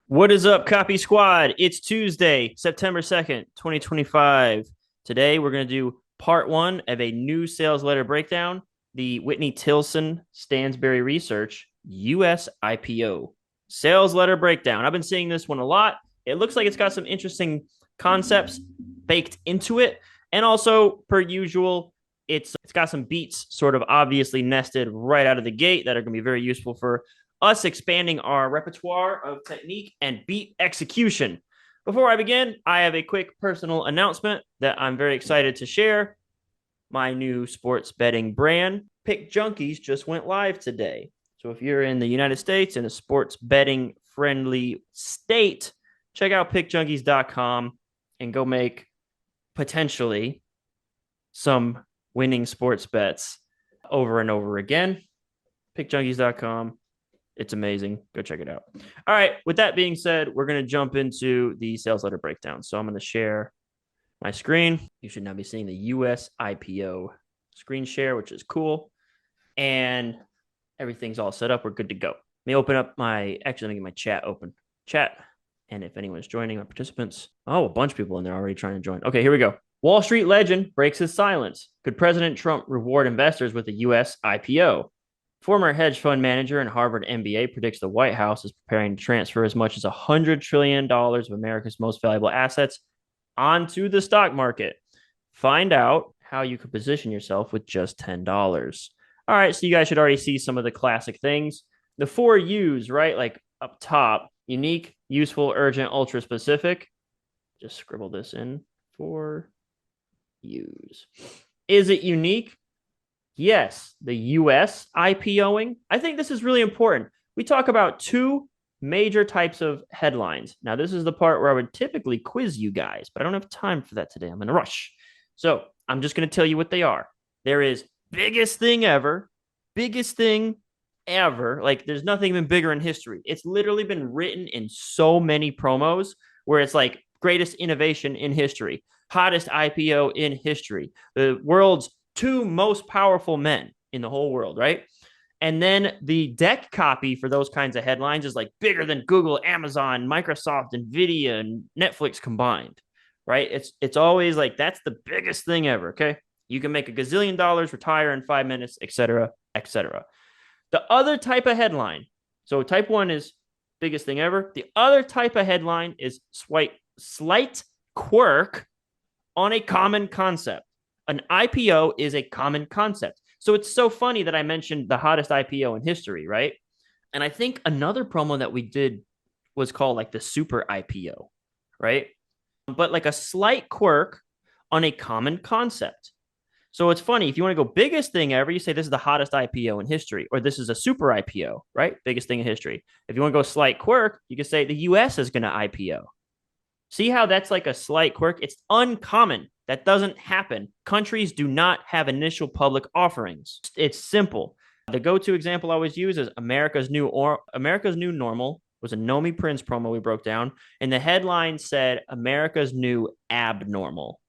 What is up, Copy Squad? It's Tuesday, September 2nd, 2025. Today, we're going to do part one of a new sales letter breakdown, the Whitney Tilson Stansberry Research US IPO sales letter breakdown. I've been seeing this one a lot. It looks like it's got some interesting concepts baked into it. And also, per usual, it's got some beats sort of obviously nested right out of the gate that are going to be very useful for us expanding our repertoire of technique and beat execution. Before I begin, I have a quick personal announcement that I'm very excited to share. My new sports betting brand, Pick Junkies, just went live today. So if you're in the United States in a sports betting friendly state, check out pickjunkies.com and go make potentially some winning sports bets over and over again. Pickjunkies.com. It's amazing. Go check it out. All right. With that being said, we're going to jump into the sales letter breakdown. So I'm going to share my screen. You should now be seeing the US IPO screen share, which is cool. And everything's all set up. We're good to go. Let me open up let me get my chat open. Chat. And if anyone's joining, my participants. Oh, a bunch of people in there already trying to join. Okay, here we go. Wall Street legend breaks his silence. Could President Trump reward investors with a US IPO? Former hedge fund manager and Harvard MBA predicts the White House is preparing to transfer as much as $100 trillion of America's most valuable assets onto the stock market. Find out how you could position yourself with just $10. All right, so you guys should already see some of the classic things. The 4 U's, right? Like up top, unique, useful, urgent, ultra specific. Just scribble this in. 4 U's. Is it unique? Yes, the US IPOing. I think this is really important. We talk about 2 major types of headlines. Now, this is the part where I would typically quiz you guys, but I don't have time for that today. I'm in a rush. So I'm just going to tell you what they are. There is biggest thing ever. Like, there's nothing been bigger in history. It's literally been written in so many promos where it's like greatest innovation in history, hottest IPO in history, the world's 2 most powerful men in the whole world, right? And then the deck copy for those kinds of headlines is like bigger than Google, Amazon, Microsoft, Nvidia, and Netflix combined, right? It's always like that's the biggest thing ever. Okay, you can make a gazillion dollars, retire in 5 minutes, etc., etc. The other type of headline. So type 1 is biggest thing ever. The other type of headline is slight quirk on a common concept. An IPO is a common concept. So it's so funny that I mentioned the hottest IPO in history, right? And I think another promo that we did was called like the super IPO, right? But like a slight quirk on a common concept. So it's funny. If you want to go biggest thing ever, you say this is the hottest IPO in history, or this is a super IPO, right? Biggest thing in history. If you want to go slight quirk, you can say the US is going to IPO. See how that's like a slight quirk? It's uncommon. That doesn't happen. Countries do not have initial public offerings. It's simple. The go-to example I always use is America's New Normal was a Nomi Prince promo we broke down, and the headline said America's New Abnormal.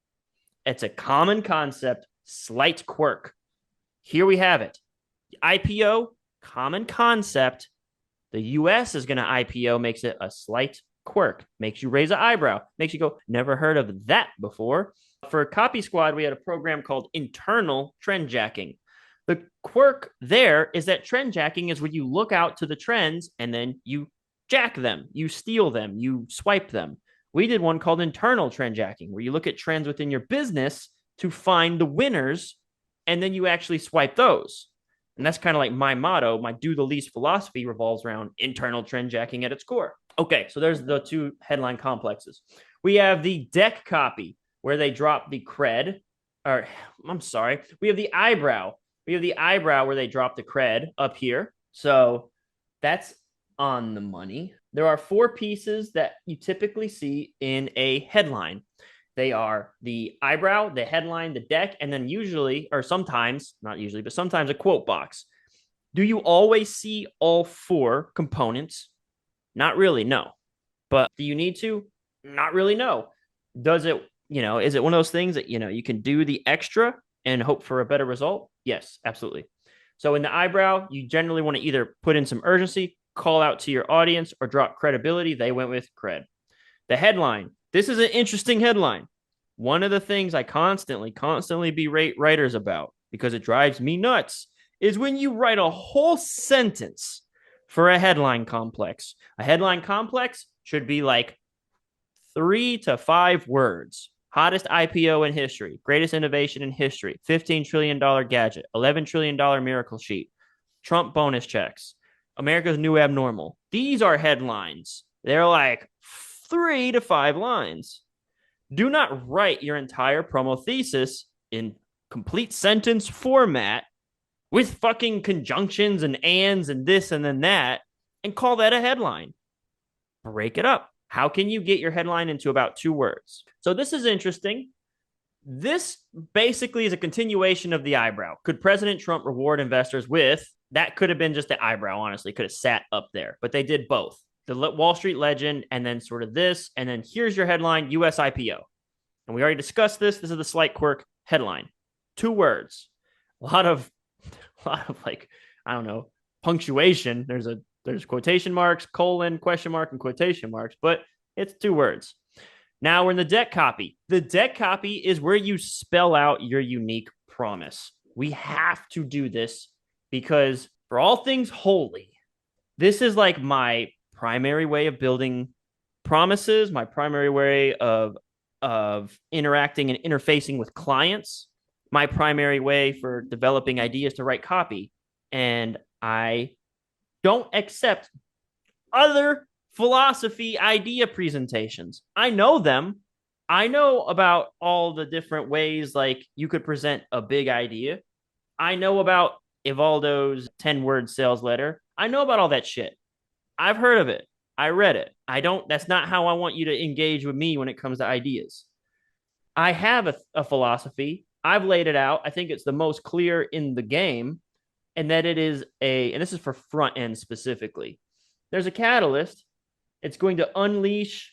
It's a common concept, slight quirk. Here we have it. IPO, common concept. The US is going to IPO, makes it a slight quirk, makes you raise an eyebrow, makes you go, never heard of that before. For Copy Squad, we had a program called internal trend jacking. The quirk there is that trend jacking is where you look out to the trends and then you jack them, you steal them, you swipe them. We did one called internal trend jacking, where you look at trends within your business to find the winners and then you actually swipe those. And that's kind of like my motto. My do the least philosophy revolves around internal trend jacking at its core. Okay, so there's the 2 headline complexes. We have the deck copy, where they drop the cred, or I'm sorry, we have the eyebrow. We have the eyebrow where they drop the cred up here. So that's on the money. There are 4 pieces that you typically see in a headline. They are the eyebrow, the headline, the deck, and then usually, or sometimes, not usually, but sometimes a quote box. Do you always see all 4 components? Not really, no. But do you need to? Not really, no. Does it, is it one of those things that, you can do the extra and hope for a better result? Yes, absolutely. So in the eyebrow, you generally want to either put in some urgency, call out to your audience, or drop credibility. They went with cred. The headline. This is an interesting headline. One of the things I constantly berate writers about, because it drives me nuts, is when you write a whole sentence for a headline complex. A headline complex should be like 3 to 5 words. Hottest IPO in history, greatest innovation in history, $15 trillion gadget, $11 trillion miracle sheet, Trump bonus checks, America's new abnormal. These are headlines. They're like 3 to 5 lines. Do not write your entire promo thesis in complete sentence format with fucking conjunctions and ands and this and then that and call that a headline. Break it up. How can you get your headline into about 2 words? So this is interesting. This basically is a continuation of the eyebrow. Could President Trump reward investors with, that could have been just the eyebrow, honestly, could have sat up there, but they did both. The Wall Street legend and then sort of this, and then here's your headline, US IPO. And we already discussed this. This is the slight quirk headline. 2 words. A lot of like, I don't know, punctuation. There's quotation marks, colon, question mark, and quotation marks, but it's 2 words. Now we're in the deck copy. The deck copy is where you spell out your unique promise. We have to do this because for all things holy, this is like my primary way of building promises, my primary way of interacting and interfacing with clients, my primary way for developing ideas to write copy. And I don't accept other philosophy idea presentations. I know them. I know about all the different ways like you could present a big idea. I know about Evaldo's 10-word sales letter. I know about all that shit. I've heard of it. I read it. That's not how I want you to engage with me when it comes to ideas. I have a philosophy. I've laid it out. I think it's the most clear in the game. And that it is and this is for front end specifically. There's a catalyst. It's going to unleash,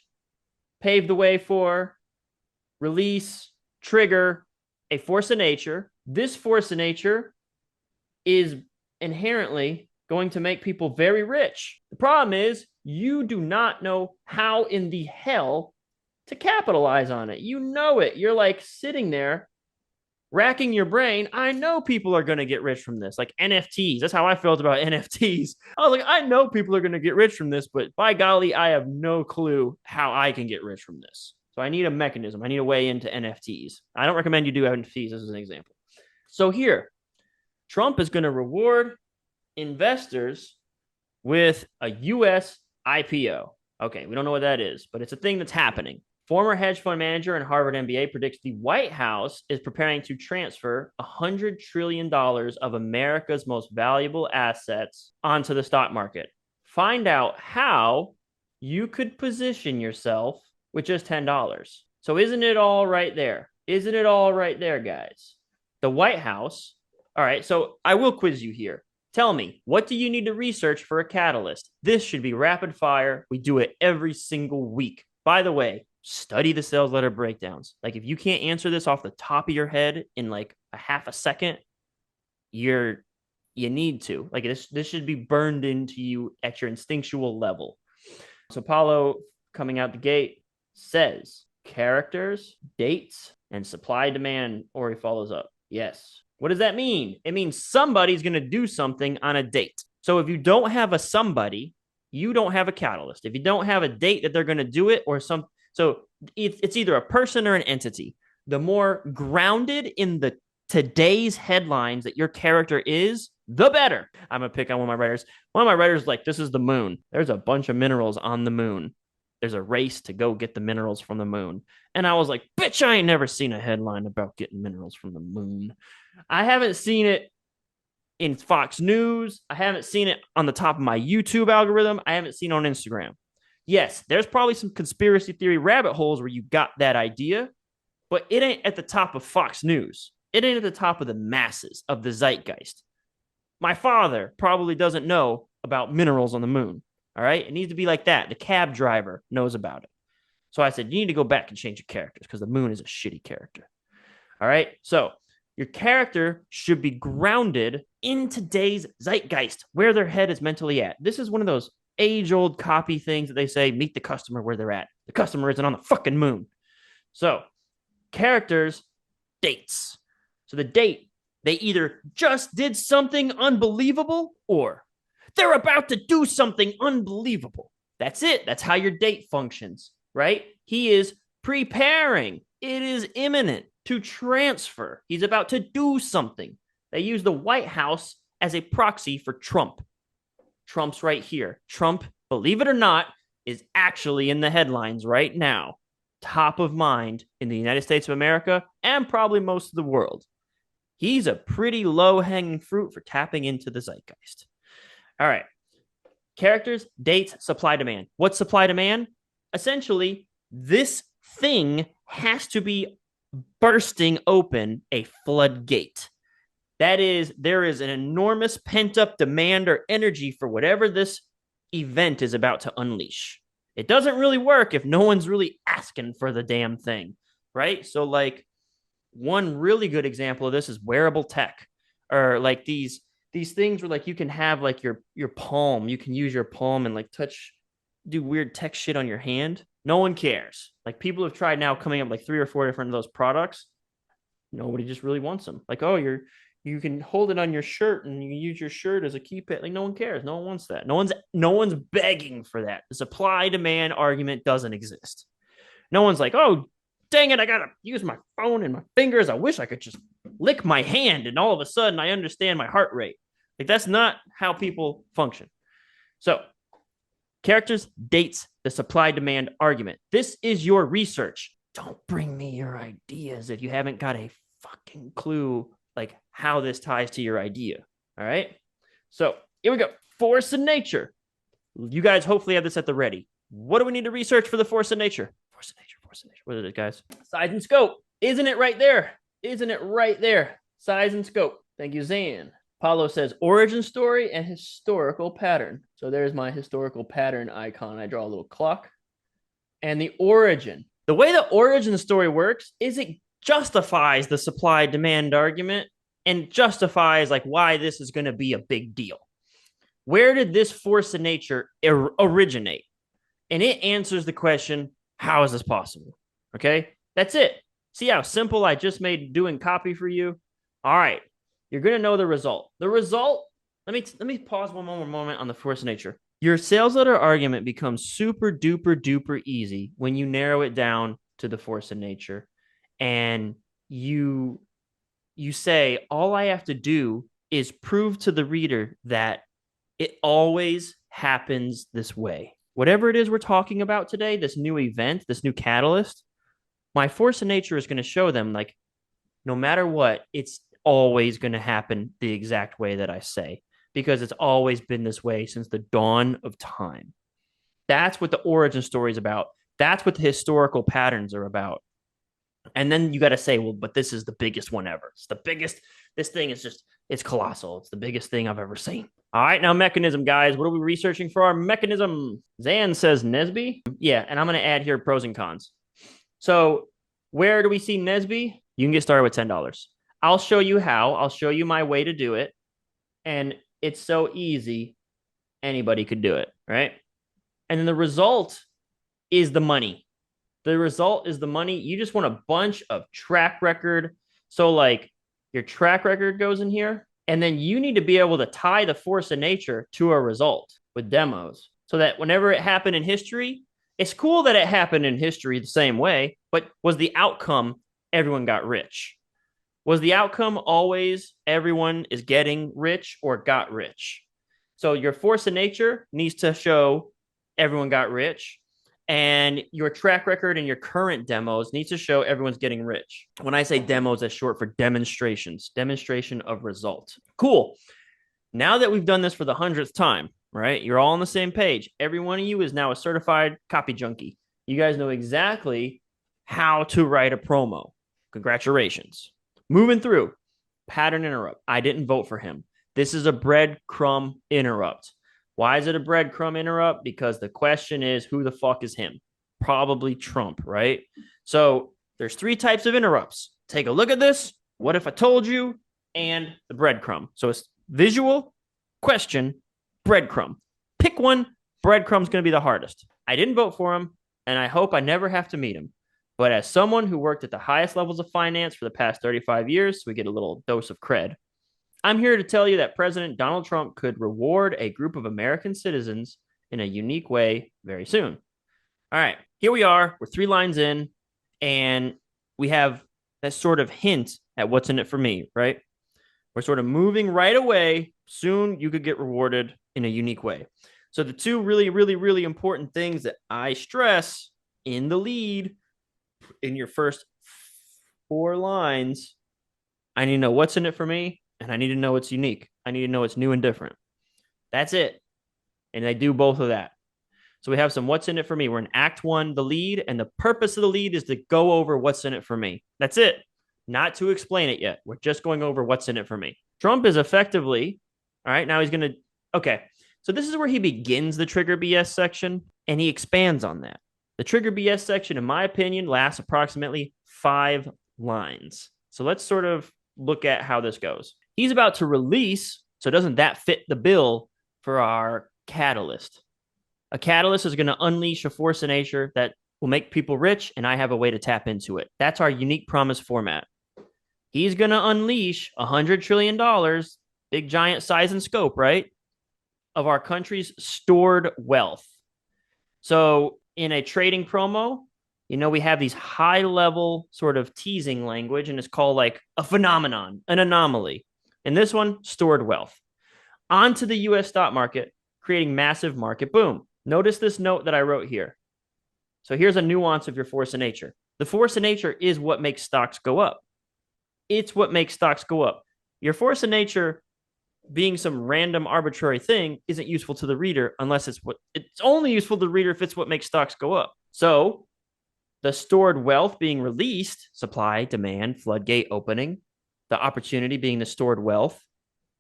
pave the way for, release, trigger a force of nature. This force of nature is inherently going to make people very rich. The problem is you do not know how in the hell to capitalize on it. You know it. You're like sitting there racking your brain. I know people are going to get rich from this, like NFTs. That's how I felt about NFTs. I was like, I know people are going to get rich from this, but by golly, I have no clue how I can get rich from this. So I need a mechanism. I need a way into NFTs. I don't recommend you do NFTs as an example. So here, Trump is going to reward investors with a US IPO. Okay, we don't know what that is, but it's a thing that's happening. Former hedge fund manager and Harvard MBA predicts the White House is preparing to transfer $100 trillion of America's most valuable assets onto the stock market. Find out how you could position yourself with just $10. So isn't it all right there? Isn't it all right there, guys? The White House. All right, so I will quiz you here. Tell me, what do you need to research for a catalyst? This should be rapid fire. We do it every single week. By the way, study the sales letter breakdowns. Like if you can't answer this off the top of your head in like a half a second, you need to. Like this should be burned into you at your instinctual level. So Paulo coming out the gate says characters, dates, and supply demand, or he follows up. Yes. What does that mean? It means somebody's going to do something on a date. So if you don't have a somebody, you don't have a catalyst. If you don't have a date that they're going to do it or some, so it's either a person or an entity. The more grounded in the today's headlines that your character is, the better. I'm going to pick on one of my writers. One of my writers like, this is the moon. There's a bunch of minerals on the moon. There's a race to go get the minerals from the moon. And I was like, bitch, I ain't never seen a headline about getting minerals from the moon. I haven't seen it in Fox News. I haven't seen it on the top of my YouTube algorithm. I haven't seen it on Instagram. Yes, there's probably some conspiracy theory rabbit holes where you got that idea, but it ain't at the top of Fox News. It ain't at the top of the masses, of the zeitgeist. My father probably doesn't know about minerals on the moon. All right? It needs to be like that. The cab driver knows about it. So I said, you need to go back and change your characters because the moon is a shitty character. All right? So Your character should be grounded in today's zeitgeist, where their head is mentally at. This is one of those age-old copy things that they say, meet the customer where they're at. The customer isn't on the fucking moon. So characters, dates. So the date, they either just did something unbelievable or they're about to do something unbelievable. That's it. That's how your date functions, right? He is preparing. It is imminent to transfer. He's about to do something. They use the White House as a proxy for Trump. Trump's right here. Trump, believe it or not, is actually in the headlines right now. Top of mind in the United States of America and probably most of the world. He's a pretty low-hanging fruit for tapping into the zeitgeist. All right. Characters, dates, supply, demand. What's supply, demand? Essentially, this thing has to be bursting open a floodgate. That is, there is an enormous pent-up demand or energy for whatever this event is about to unleash. It doesn't really work if no one's really asking for the damn thing, right? So, like, one really good example of this is wearable tech, or like these things where like you can have like your palm, you can use your palm and like do weird tech shit on your hand. No one cares. Like, people have tried now coming up like 3 or 4 different of those products. Nobody just really wants them. Like, oh, you can hold it on your shirt and you can use your shirt as a keypad. Like, no one cares. No one wants that. No one's begging for that. The supply demand argument doesn't exist. No one's like, oh, dang it, I gotta use my phone and my fingers. I wish I could just lick my hand and all of a sudden I understand my heart rate. Like, that's not how people function. So, characters, dates, the supply demand argument. This is your research. Don't bring me your ideas if you haven't got a fucking clue like how this ties to your idea. All right. So here we go. Force of nature. You guys hopefully have this at the ready. What do we need to research for the force of nature? Force of nature, force of nature. What is it, guys? Size and scope. Isn't it right there? Isn't it right there? Size and scope. Thank you, Zan. Paulo says origin story and historical pattern. So there's my historical pattern icon. I draw a little clock. And the origin. The way the origin story works is it justifies the supply demand argument and justifies like why this is going to be a big deal. Where did this force of nature originate? And it answers the question, how is this possible? Okay, that's it. See how simple I just made doing copy for you? All right, you're going to know the result. The result, let me pause one more moment on the force of nature. Your sales letter argument becomes super duper duper easy when you narrow it down to the force of nature. And you say, all I have to do is prove to the reader that it always happens this way. Whatever it is we're talking about today, this new event, this new catalyst, my force of nature is going to show them, like, no matter what, it's always going to happen the exact way that I say, because it's always been this way since the dawn of time. That's what the origin story is about. That's what the historical patterns are about. And then you got to say, well, but this is the biggest one ever. It's the biggest. This thing is just, it's colossal. It's the biggest thing I've ever seen. All right, now mechanism, guys. What are we researching for our mechanism? Zan says Nesby. Yeah, and I'm going to add here pros and cons. So where do we see Nesby? You can get started with $10. I'll show you how. I'll show you my way to do it. And it's so easy, anybody could do it, right? And then the result is the money. The result is the money. You just want a bunch of track record. So like your track record goes in here, and then you need to be able to tie the force of nature to a result with demos so that whenever it happened in history, it's cool that it happened in history the same way, but was the outcome everyone got rich? Was the outcome always everyone is getting rich or got rich? So your force of nature needs to show everyone got rich, and your track record and your current demos needs to show everyone's getting rich. When I say demos, that's short for demonstrations, demonstration of result. Cool. Now that we've done this for the 100th time, right? You're all on the same page. Every one of you is now a certified copy junkie. You guys know exactly how to write a promo. Congratulations. Moving through, pattern interrupt. I didn't vote for him. This is a breadcrumb interrupt. Why is it a breadcrumb interrupt? Because the question is, who the fuck is him? Probably Trump, right? So there's 3 types of interrupts. Take a look at this. what if I told you, and the breadcrumb. So it's visual, question, breadcrumb. Pick one. Breadcrumb's going to be the hardest. I didn't vote for him, and I hope I never have to meet him. But as someone who worked at the highest levels of finance for the past 35 years, so we get a little dose of cred, I'm here to tell you that President Donald Trump could reward a group of American citizens in a unique way very soon. All right, here we are. We're 3 lines in, and we have that sort of hint at what's in it for me, right? We're sort of moving right away. Soon you could get rewarded in a unique way. So the two really, really, really important things that I stress in the lead in your first 4 lines, I need to know what's in it for me, and I need to know it's unique. I need to know it's new and different. That's it. And I do both of that. So we have some what's in it for me. We're in Act 1, the lead, and the purpose of the lead is to go over what's in it for me. That's it. Not to explain it yet. We're just going over what's in it for me. Trump is effectively, all right, now he's going to, okay. So this is where he begins the trigger BS section, and he expands on that. The trigger BS section, in my opinion, lasts approximately 5 lines. So let's sort of look at how this goes. He's about to release, so doesn't that fit the bill for our catalyst? A catalyst is going to unleash a force of nature that will make people rich, and I have a way to tap into it. That's our unique promise format. He's going to unleash $100 trillion, big giant size and scope, right, of our country's stored wealth. So in a trading promo, we have these high-level sort of teasing language, and it's called like a phenomenon, an anomaly. In this one, stored wealth. Onto the U.S. stock market, creating massive market boom. Notice this note that I wrote here. So here's a nuance of your force of nature. The force of nature is what makes stocks go up. It's what makes stocks go up. Your force of nature being some random arbitrary thing isn't useful to the reader unless it's only useful to the reader if it's what makes stocks go up. So the stored wealth being released, supply, demand, floodgate opening, the opportunity being the stored wealth,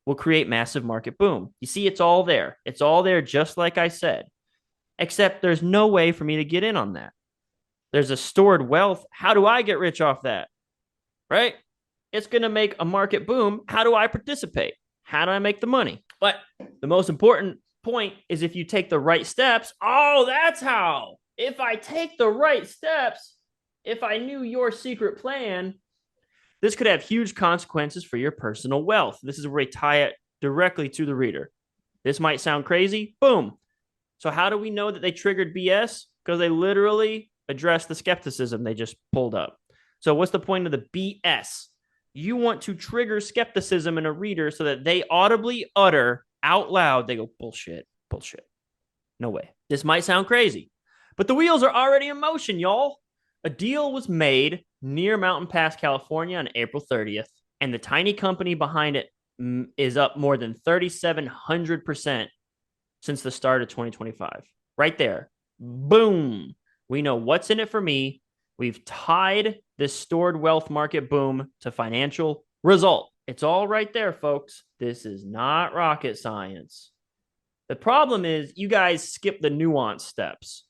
will create massive market boom. You see, it's all there. It's all there just like I said. Except there's no way for me to get in on that. There's a stored wealth. How do I get rich off that? Right? It's going to make a market boom. How do I participate? How do I make the money? But the most important point is if you take the right steps. Oh, that's how. If I take the right steps, if I knew your secret plan, this could have huge consequences for your personal wealth. This is where we tie it directly to the reader. This might sound crazy. Boom. So how do we know that they triggered BS? Because they literally addressed the skepticism they just pulled up. So what's the point of the BS? You want to trigger skepticism in a reader so that they audibly utter out loud, they go, bullshit, bullshit. No way. This might sound crazy, but the wheels are already in motion, y'all. A deal was made near Mountain Pass, California on April 30th, and the tiny company behind it is up more than 3,700% since the start of 2025. Right there. Boom. We know what's in it for me. We've tied this stored wealth market boom to financial result. It's all right there, folks. This is not rocket science. The problem is you guys skip the nuance steps.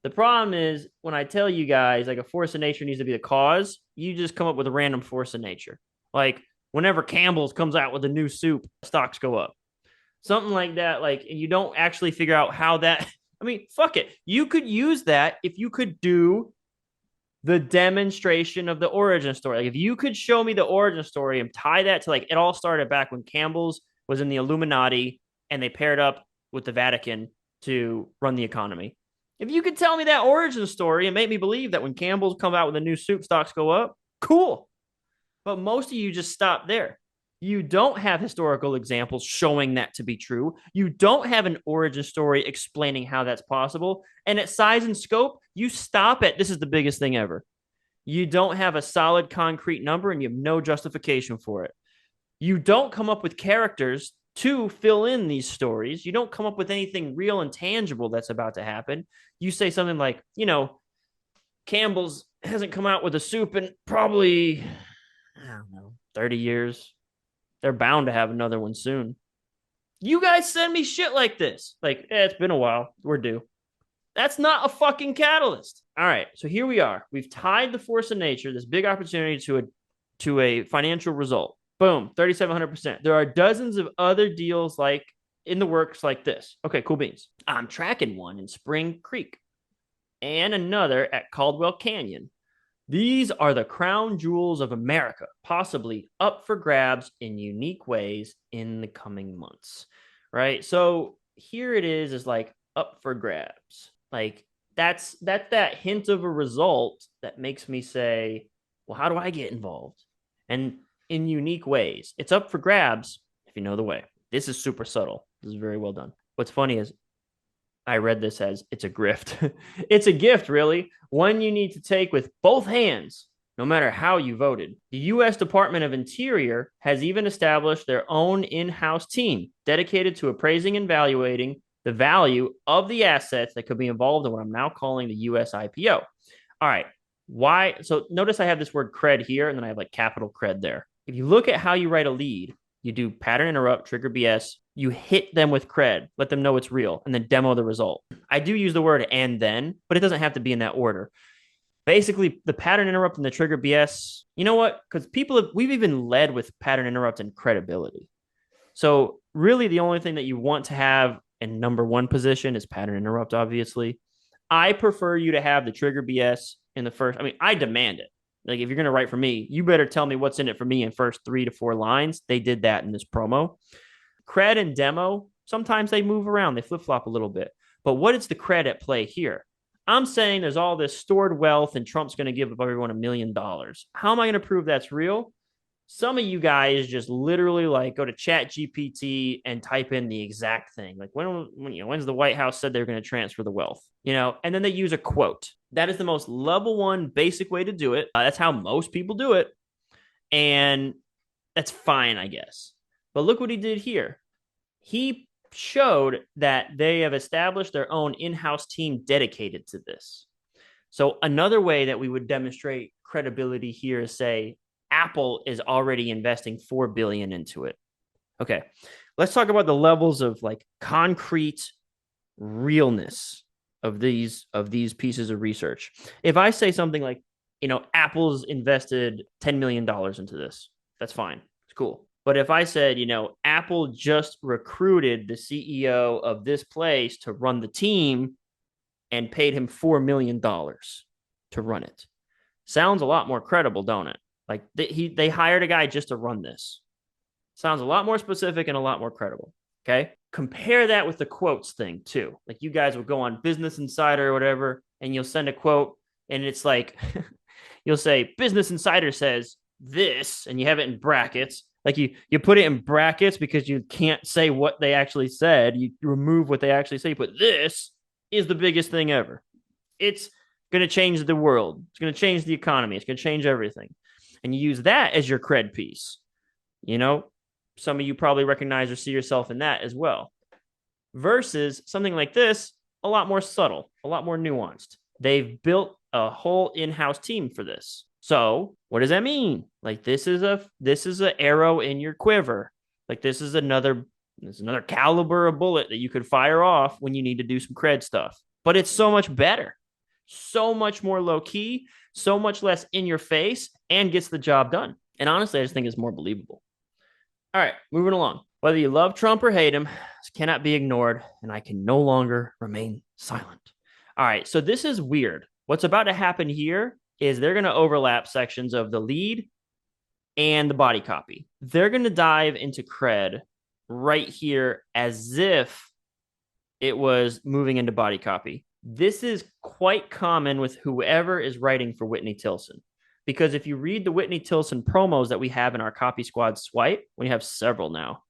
The problem is when I tell you guys like a force of nature needs to be the cause, you just come up with a random force of nature. Like whenever Campbell's comes out with a new soup, stocks go up. Something like that. Like, and you don't actually figure out how that, I mean, fuck it. You could use that if you could do the demonstration of the origin story. Like if you could show me the origin story and tie that to like, it all started back when Campbell's was in the Illuminati and they paired up with the Vatican to run the economy. If you could tell me that origin story and make me believe that when Campbell's come out with a new soup, stocks go up, cool. But most of you just stop there. You don't have historical examples showing that to be true. You don't have an origin story explaining how that's possible. And at size and scope, you stop at, this is the biggest thing ever. You don't have a solid concrete number and you have no justification for it. You don't come up with characters to fill in these stories. You don't come up with anything real and tangible that's about to happen. You say something like, Campbell's hasn't come out with a soup in probably, I don't know, 30 years. They're bound to have another one soon. You guys send me shit like this. Like, it's been a while. We're due. That's not a fucking catalyst. All right, so here we are. We've tied the force of nature, this big opportunity, to to a financial result. Boom, 3,700%. There are dozens of other deals like in the works like this. Okay, cool beans. I'm tracking one in Spring Creek and another at Caldwell Canyon. These are the crown jewels of America, possibly up for grabs in unique ways in the coming months, right? So here it is like up for grabs. Like that's that hint of a result that makes me say, well, how do I get involved? And in unique ways, it's up for grabs if you know the way. This is super subtle. This is very well done. What's funny is I read this as it's a grift. It's a gift, really, one you need to take with both hands, no matter how you voted. The U.S. Department of Interior has even established their own in-house team dedicated to appraising and evaluating the value of the assets that could be involved in what I'm now calling the U.S. IPO. All right. Why? So notice I have this word cred here, and then I have like capital cred there. If you look at how you write a lead, you do pattern interrupt, trigger BS, you hit them with cred, let them know it's real, and then demo the result. I do use the word and then, but it doesn't have to be in that order. Basically, the pattern interrupt and the trigger BS, you know what? Because we've even led with pattern interrupt and credibility. So really the only thing that you want to have in number one position is pattern interrupt, obviously. I prefer you to have the trigger BS in the first. I mean, I demand it. Like if you're going to write for me, you better tell me what's in it for me in first 3 to 4 lines. They did that in this promo. Cred and demo, sometimes they move around. They flip-flop a little bit. But what is the cred at play here? I'm saying there's all this stored wealth and Trump's going to give everyone $1 million. How am I going to prove that's real? Some of you guys just literally like go to Chat GPT and type in the exact thing. Like when's the White House said they're going to transfer the wealth, and then they use a quote. That is the most level one basic way to do it. That's how most people do it. And that's fine, I guess. But look what he did here. He showed that they have established their own in-house team dedicated to this. So another way that we would demonstrate credibility here is say, Apple is already investing $4 billion into it. Okay, let's talk about the levels of like concrete realness of these pieces of research. If I say something like, Apple's invested $10 million into this, that's fine. It's cool. But if I said, Apple just recruited the CEO of this place to run the team and paid him $4 million to run it, sounds a lot more credible, don't it? Like they hired a guy just to run this. Sounds a lot more specific and a lot more credible. Okay. Compare that with the quotes thing too. Like you guys will go on Business Insider or whatever, and you'll send a quote and it's like, you'll say Business Insider says this, and you have it in brackets. Like you put it in brackets because you can't say what they actually said. You remove what they actually say. You put this is the biggest thing ever. It's going to change the world. It's going to change the economy. It's going to change everything. And you use that as your cred piece. Some of you probably recognize or see yourself in that as well. Versus something like this, a lot more subtle, a lot more nuanced. They've built a whole in-house team for this. So what does that mean? Like this is an arrow in your quiver. Like this is another caliber of bullet that you could fire off when you need to do some cred stuff. But it's so much better, so much more low key, so much less in your face, and gets the job done. And honestly, I just think it's more believable. All right, moving along. Whether you love Trump or hate him, this cannot be ignored, and I can no longer remain silent. All right, so this is weird. What's about to happen here is they're going to overlap sections of the lead and the body copy. They're going to dive into cred right here as if it was moving into body copy. This is quite common with whoever is writing for Whitney Tilson. Because if you read the Whitney Tilson promos that we have in our Copy Squad swipe, we have several now,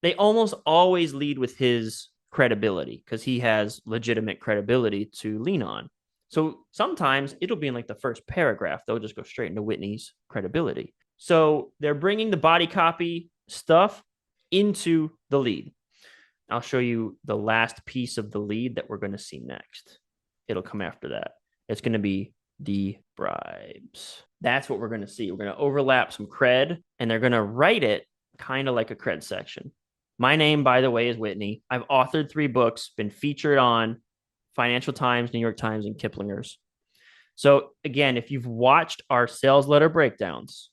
they almost always lead with his credibility because he has legitimate credibility to lean on. So sometimes it'll be in like the first paragraph. They'll just go straight into Whitney's credibility. So they're bringing the body copy stuff into the lead. I'll show you the last piece of the lead that we're going to see next. It'll come after that. It's going to be the bribes. That's what we're going to see. We're going to overlap some cred, and they're going to write it kind of like a cred section. My name, by the way, is Whitney. I've authored 3 books, been featured on Financial Times, New York Times, and Kiplinger's. So again, if you've watched our sales letter breakdowns,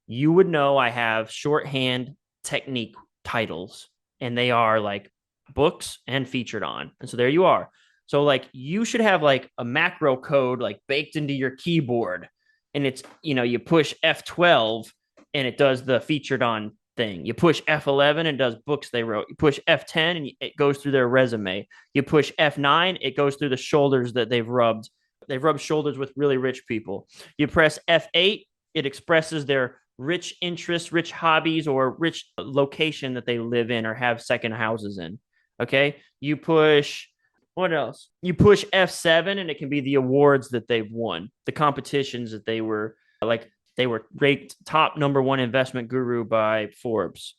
you would know I have shorthand technique titles, and they are like books and featured on. And so there you are. So like you should have like a macro code like baked into your keyboard, and it's, you push F12 and it does the featured on thing. You push F11 and it does books they wrote. You push F10 and it goes through their resume. You push F9, it goes through the shoulders that they've rubbed. They've rubbed shoulders with really rich people. You press F8, it expresses their rich interests, rich hobbies, or rich location that they live in or have second houses in. Okay. You push, what else? You push F7 and it can be the awards that they've won, the competitions that they were like, they were ranked top #1 investment guru by Forbes,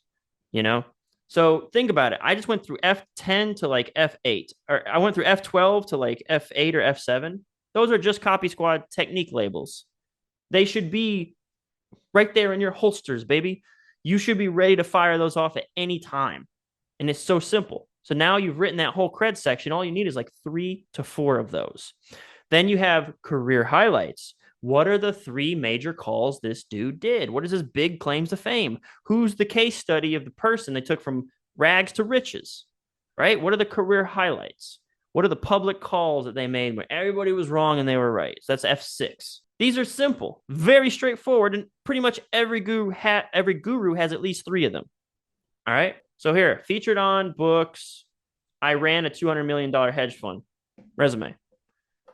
you know? So think about it. I just went through F10 to like F8, or I went through F12 to like F8 or F7. Those are just Copy Squad technique labels. They should be right there in your holsters, baby. You should be ready to fire those off at any time. And it's so simple. So now you've written that whole cred section. All you need is like 3 to 4 of those. Then you have career highlights. What are the 3 major calls this dude did? What is his big claims to fame? Who's the case study of the person they took from rags to riches, right? What are the career highlights? What are the public calls that they made where everybody was wrong and they were right? So that's F6. These are simple, very straightforward, and pretty much every guru has at least 3 of them. All right. So here, featured on books. I ran a $200 million hedge fund resume.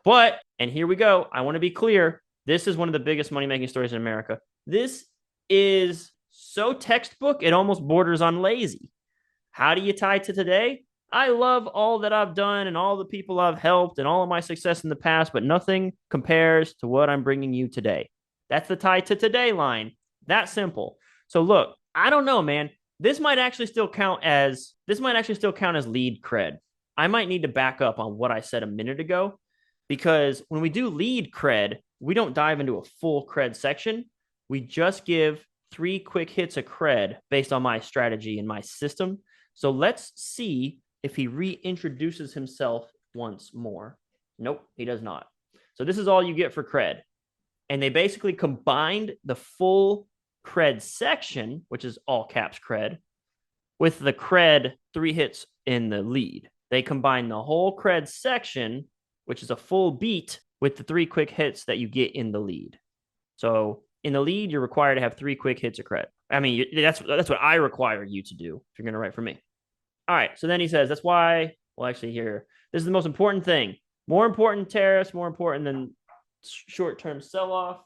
But, and here we go. I want to be clear. This is one of the biggest money-making stories in America. This is so textbook, it almost borders on lazy. How do you tie to today? I love all that I've done and all the people I've helped and all of my success in the past, but nothing compares to what I'm bringing you today. That's the tie to today line. That simple. So look, I don't know, man. This might actually still count as lead cred. I might need to back up on what I said a minute ago, because when we do lead cred, we don't dive into a full cred section. We just give 3 quick hits of cred based on my strategy and my system. So let's see if he reintroduces himself once more. Nope, he does not. So this is all you get for cred. And they basically combined the full cred section, which is all caps cred, with the cred 3 hits in the lead. They combine the whole cred section, which is a full beat, with the 3 quick hits that you get in the lead. So in the lead, you're required to have 3 quick hits of cred. I mean, that's what I require you to do if you're going to write for me. All right. So then he says, that's why, well, actually here, this is the most important thing. More important tariffs, more important than short-term sell-off,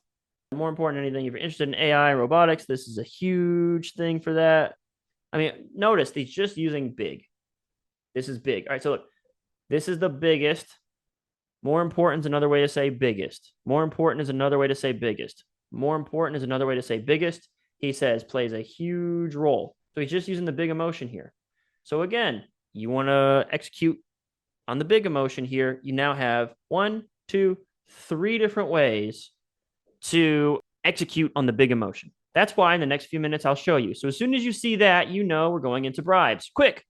more important than anything. If you're interested in AI and robotics, this is a huge thing for that. I mean, notice he's just using big. This is big. All right. So look, this is the biggest. More important is another way to say biggest. More important is another way to say biggest. More important is another way to say biggest. He says plays a huge role. So he's just using the big emotion here. So again, you want to execute on the big emotion here. You now have 1, 2, 3 different ways to execute on the big emotion. That's why in the next few minutes, I'll show you. So as soon as you see that, you know we're going into bribes. Quick.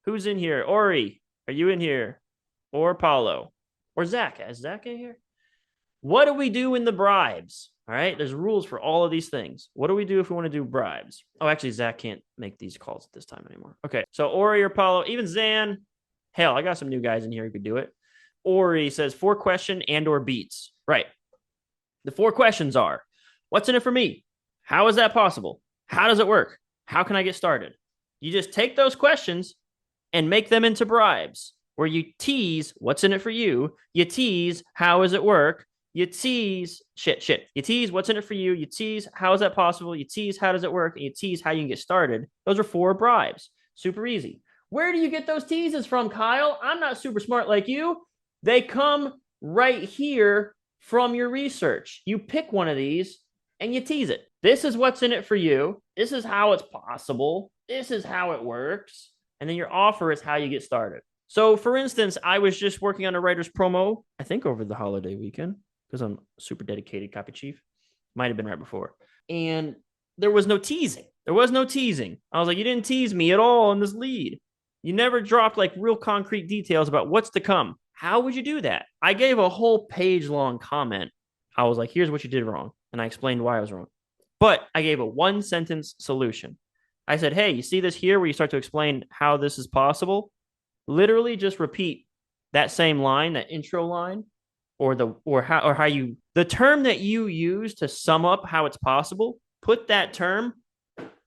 Who's in here? Ori, are you in here? Or Paulo? Or Zach? Is Zach in here? What do we do in the bribes? All right. There's rules for all of these things. What do we do if we want to do bribes? Oh, actually, Zach can't make these calls at this time anymore. Okay. So Ori or Paulo, even Zan. Hell, I got some new guys in here who could do it. Ori says 4 question and or beats. Right. The 4 questions are, what's in it for me? How is that possible? How does it work? How can I get started? You just take those questions and make them into bribes, where you tease what's in it for you. You tease how does it work? You tease shit. You tease what's in it for you. You tease how is that possible? You tease how does it work? And you tease how you can get started. Those are 4 bribes. Super easy. Where do you get those teases from, Kyle? I'm not super smart like you. They come right here from your research. You pick one of these and you tease it. This is what's in it for you. This is how it's possible. This is how it works. And then your offer is how you get started. So for instance, I was just working on a writer's promo, I think over the holiday weekend, because I'm a super dedicated copy chief. Might have been right before. And there was no teasing. I was like, you didn't tease me at all in this lead. You never dropped like real concrete details about what's to come. How would you do that? I gave a whole page long comment. I was like, here's what you did wrong. And I explained why I was wrong. But I gave a 1 sentence solution. I said, hey, you see this here where you start to explain how this is possible? Literally just repeat that same line, that intro line, the term that you use to sum up how it's possible, put that term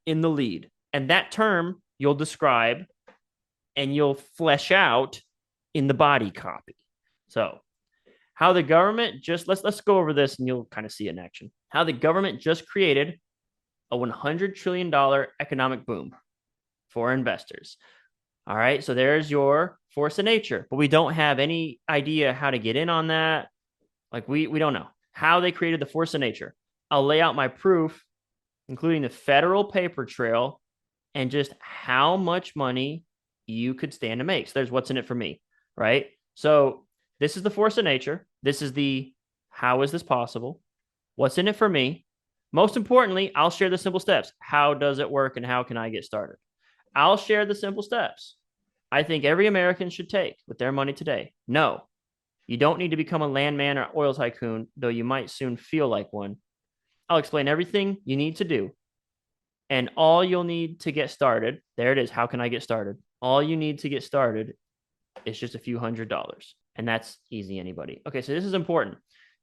in the lead. And that term you'll describe and you'll flesh out in the body copy. So how the government let's go over this and you'll kind of see it in action. How the government just created a $100 trillion economic boom for investors. All right, so there's your force of nature, but we don't have any idea how to get in on that. Like we don't know how they created the force of nature. I'll lay out my proof, including the federal paper trail and just how much money you could stand to make. So there's what's in it for me, right? So this is the force of nature. This is the how is this possible? What's in it for me? Most importantly, I'll share the simple steps. How does it work and how can I get started? I'll share the simple steps I think every American should take with their money today. No, you don't need to become a landman or oil tycoon, though you might soon feel like one. I'll explain everything you need to do. And all you'll need to get started, there it is. How can I get started? All you need to get started is just a few $100s. And that's easy, anybody. Okay, so this is important.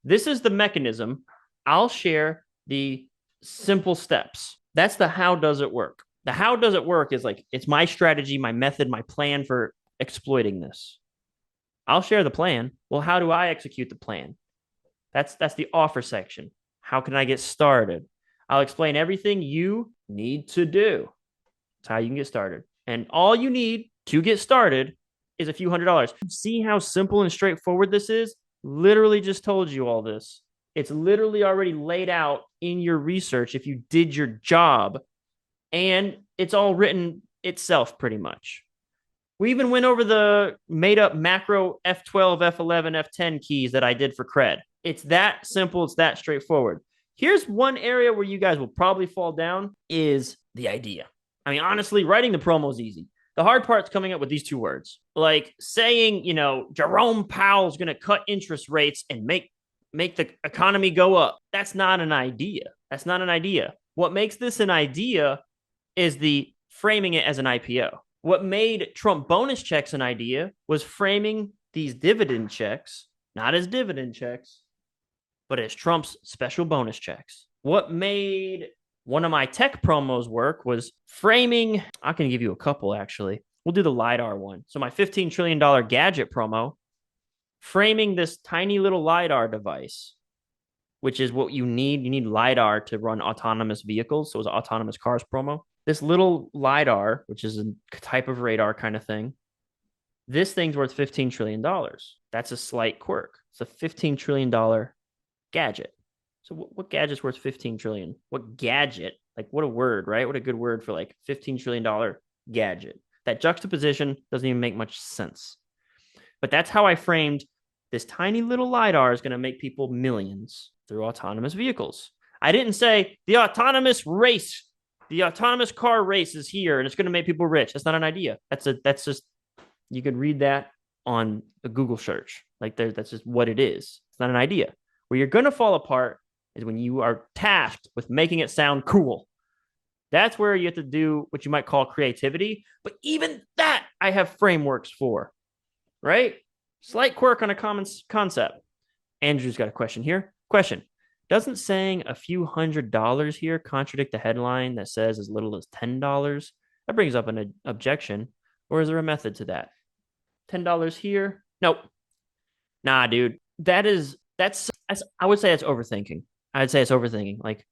This is the mechanism. I'll share the simple steps. That's the how does it work. The how does it work is like, it's my strategy, my method, my plan for exploiting this. I'll share the plan. Well, how do I execute the plan? That's the offer section. How can I get started? I'll explain everything you need to do. That's how you can get started. And all you need to get started is a few $100s. See how simple and straightforward this is? Literally just told you all this. It's literally already laid out in your research if you did your job. And it's all written itself pretty much. We even went over the made up macro F12, F11, F10 keys that I did for cred. It's that simple. It's that straightforward. Here's one area where you guys will probably fall down is the idea. I mean, honestly, writing the promo is easy. The hard part's coming up with these two words. Like saying, Jerome Powell's going to cut interest rates and make the economy go up. That's not an idea. That's not an idea. What makes this an idea is the framing it as an IPO. What made Trump bonus checks an idea was framing these dividend checks, not as dividend checks, but as Trump's special bonus checks. What made one of my tech promos work was framing, I can give you a couple actually. We'll do the LiDAR one. So my $15 trillion gadget promo, framing this tiny little LiDAR device, which is what you need. You need LiDAR to run autonomous vehicles. So it was an autonomous cars promo. This little LiDAR, which is a type of radar kind of thing, this thing's worth $15 trillion. That's a slight quirk. It's a $15 trillion gadget. So what gadget's worth $15 trillion? What gadget? Like, what a word, right? What a good word for like $15 trillion gadget. That juxtaposition doesn't even make much sense. But that's how I framed this tiny little LiDAR is going to make people millions through autonomous vehicles. I didn't say the autonomous car race is here and it's going to make people rich. That's not an idea. That's just, you could read that on a Google search. Like that's just what it is. It's not an idea. Where you're going to fall apart is when you are tasked with making it sound cool. That's where you have to do what you might call creativity. But even that I have frameworks for, right? Slight quirk on a common concept. Andrew's got a question here. Question. Doesn't saying a few $100s here contradict the headline that says as little as $10? That brings up an objection. Or is there a method to that? $10 here? Nope. Nah, dude. That's I would say it's overthinking. I'd say it's overthinking. Like,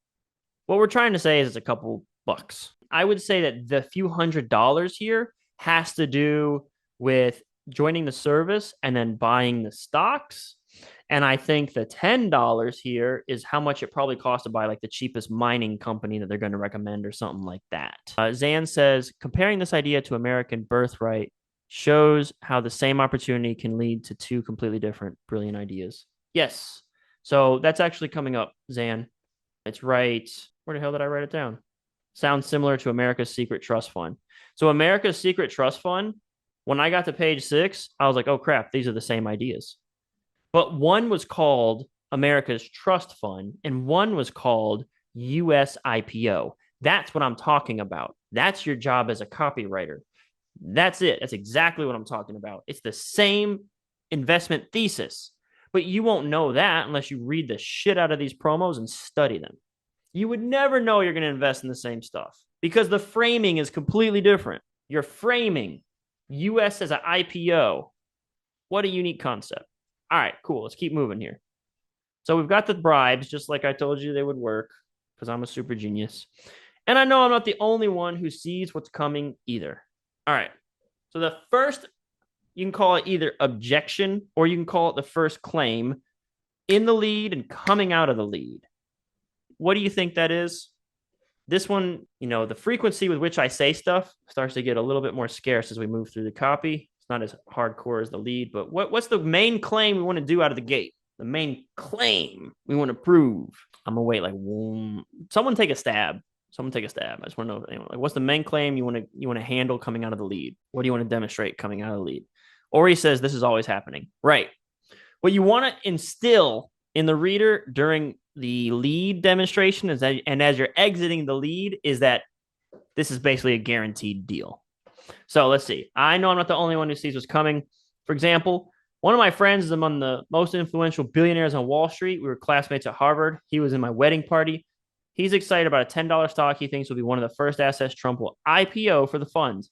what we're trying to say is it's a couple bucks. I would say that the few $100s here has to do with joining the service and then buying the stocks. And I think the $10 here is how much it probably costs to buy like the cheapest mining company that they're going to recommend or something like that. Zan says, comparing this idea to American birthright shows how the same opportunity can lead to two completely different, brilliant ideas. Yes. So that's actually coming up, Zan. It's right. Where the hell did I write it down? Sounds similar to America's Secret Trust Fund. So America's Secret Trust Fund, when I got to page 6, I was like, oh crap, these are the same ideas. But one was called America's Trust Fund and one was called US IPO. That's what I'm talking about. That's your job as a copywriter. That's it. That's exactly what I'm talking about. It's the same investment thesis, but you won't know that unless you read the shit out of these promos and study them. You would never know you're going to invest in the same stuff because the framing is completely different. You're framing US as an IPO. What a unique concept. All right, cool. Let's keep moving here. So we've got the bribes, just like I told you they would work because I'm a super genius. And I know I'm not the only one who sees what's coming either. All right. So the first, you can call it either objection or you can call it the first claim in the lead and coming out of the lead. What do you think that is? This one, the frequency with which I say stuff starts to get a little bit more scarce as we move through the copy. It's not as hardcore as the lead, but what's the main claim we want to do out of the gate? The main claim we want to prove. I'm gonna wait. Someone take a stab. I just want to know, what's the main claim you want to handle coming out of the lead? What do you want to demonstrate coming out of the lead? Ori says this is always happening, right? What you want to instill in the reader during the lead demonstration is that, and as you're exiting the lead, is that this is basically a guaranteed deal. So let's see. I know I'm not the only one who sees what's coming. For example, one of my friends is among the most influential billionaires on Wall Street. We were classmates at Harvard. He was in my wedding party. He's excited about a $10 stock he thinks will be one of the first assets Trump will IPO for the funds.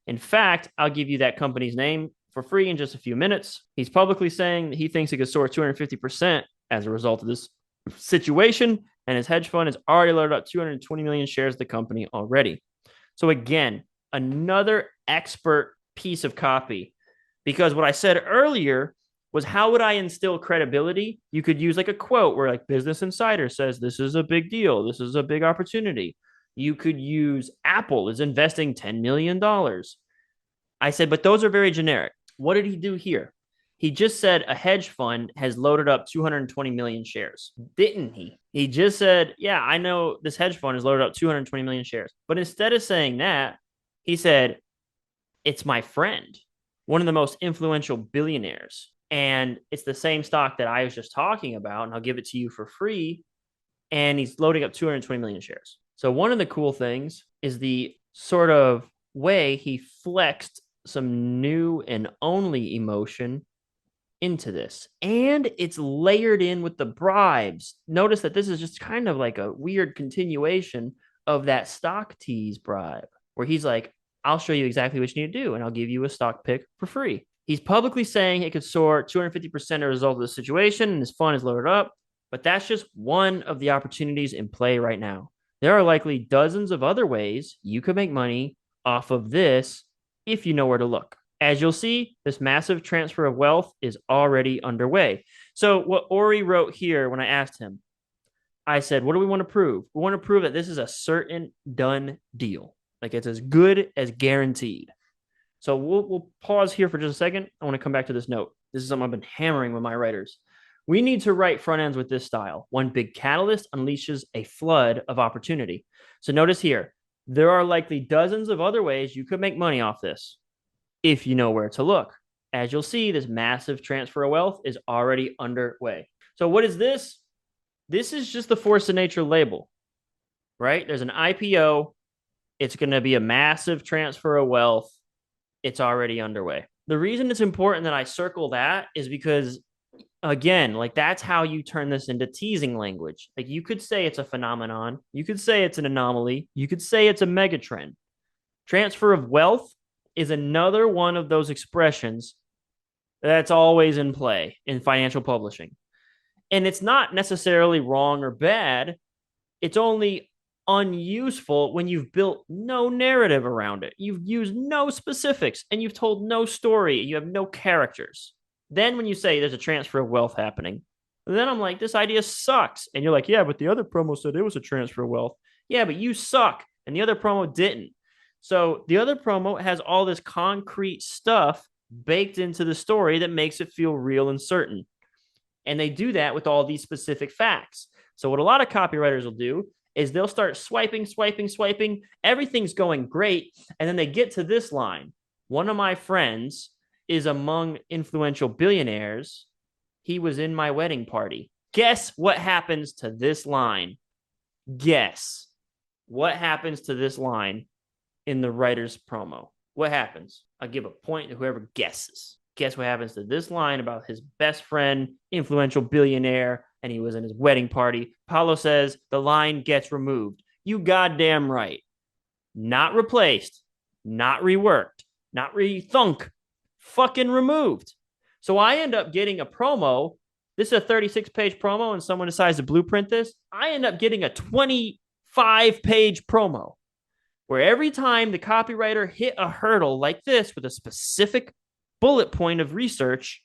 In fact, I'll give you that company's name for free in just a few minutes. He's publicly saying that he thinks it could soar 250% as a result of this situation, and his hedge fund has already loaded up 220 million shares of the company already. So again, another expert piece of copy, because what I said earlier was how would I instill credibility? You could use like a quote where like Business Insider says, this is a big deal. This is a big opportunity. You could use Apple is investing $10 million. I said, but those are very generic. What did he do here? He just said a hedge fund has loaded up 220 million shares, didn't he? He just said, yeah, I know this hedge fund has loaded up 220 million shares. But instead of saying that, he said, it's my friend, one of the most influential billionaires. And it's the same stock that I was just talking about, and I'll give it to you for free. And he's loading up 220 million shares. So one of the cool things is the sort of way he flexed some new and only emotion into this. And it's layered in with the bribes. Notice that this is just kind of like a weird continuation of that stock tease bribe, where he's like, I'll show you exactly what you need to do, and I'll give you a stock pick for free. He's publicly saying it could soar 250% as a result of the situation, and his fund is loaded up. But that's just one of the opportunities in play right now. There are likely dozens of other ways you could make money off of this if you know where to look. As you'll see, this massive transfer of wealth is already underway. So what Ori wrote here when I asked him, I said, what do we want to prove? We want to prove that this is a certain done deal. Like it's as good as guaranteed. So we'll pause here for just a second. I want to come back to this note. This is something I've been hammering with my writers. We need to write front ends with this style. One big catalyst unleashes a flood of opportunity. So notice here, there are likely dozens of other ways you could make money off this if you know where to look. As you'll see, this massive transfer of wealth is already underway. So what is this? This is just the force of nature label, right? There's an IPO. It's going to be a massive transfer of wealth. It's already underway. The reason it's important that I circle that is because, again, like that's how you turn this into teasing language. Like you could say it's a phenomenon. You could say it's an anomaly. You could say it's a megatrend. Transfer of wealth is another one of those expressions that's always in play in financial publishing. And it's not necessarily wrong or bad. It's only unuseful when you've built no narrative around it. You've used no specifics and you've told no story. You have no characters. Then when you say there's a transfer of wealth happening, then I'm like, this idea sucks. And you're like, yeah, but the other promo said it was a transfer of wealth. Yeah, but you suck. And the other promo didn't. So the other promo has all this concrete stuff baked into the story that makes it feel real and certain. And they do that with all these specific facts. So what a lot of copywriters will do is they'll start swiping. Everything's going great. And then they get to this line. One of my friends is among influential billionaires. He was in my wedding party. Guess what happens to this line? Guess what happens to this line in the writer's promo. What happens? I'll give a point to whoever guesses. Guess what happens to this line about his best friend, influential billionaire, and he was in his wedding party. Paulo says the line gets removed. You goddamn right. Not replaced, not reworked, not rethunk, fucking removed. So I end up getting a promo. This is a 36-page promo, and someone decides to blueprint this. I end up getting a 25-page promo where every time the copywriter hit a hurdle like this with a specific bullet point of research,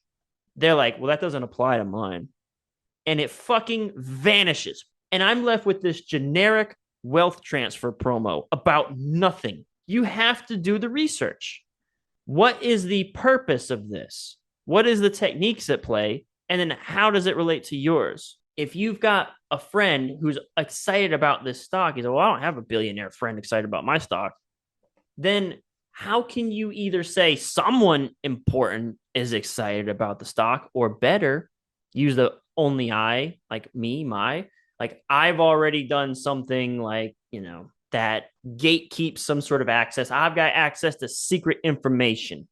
they're like, well, that doesn't apply to mine. And it fucking vanishes. And I'm left with this generic wealth transfer promo about nothing. You have to do the research. What is the purpose of this? What is the techniques at play? And then how does it relate to yours? If you've got a friend who's excited about this stock, he's like, well, I don't have a billionaire friend excited about my stock. Then how can you either say someone important is excited about the stock, or better, use the only I, like me, like I've already done something like, that gatekeeps some sort of access. I've got access to secret information.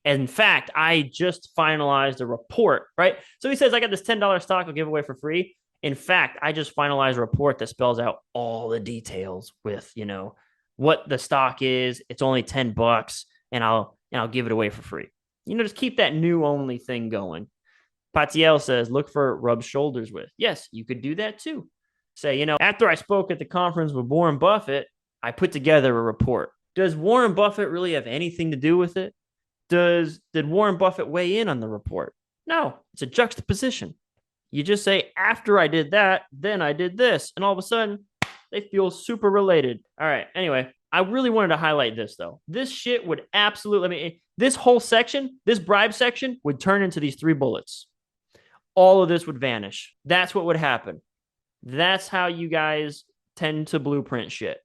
In fact, I just finalized a report, right? So he says, I got this $10 stock I'll give away for free. In fact, I just finalized a report that spells out all the details with, what the stock is. It's only $10 and I'll give it away for free. Just keep that new only thing going. Patiel says, look for rub shoulders with. Yes, you could do that too. Say, after I spoke at the conference with Warren Buffett, I put together a report. Does Warren Buffett really have anything to do with it? Did Warren Buffett weigh in on the report? No, it's a juxtaposition. You just say, after I did that, then I did this. And all of a sudden, they feel super related. All right. Anyway, I really wanted to highlight this, though. This shit would absolutely, this whole section, this bribe section would turn into these 3 bullets. All of this would vanish. That's what would happen. That's how you guys tend to blueprint shit.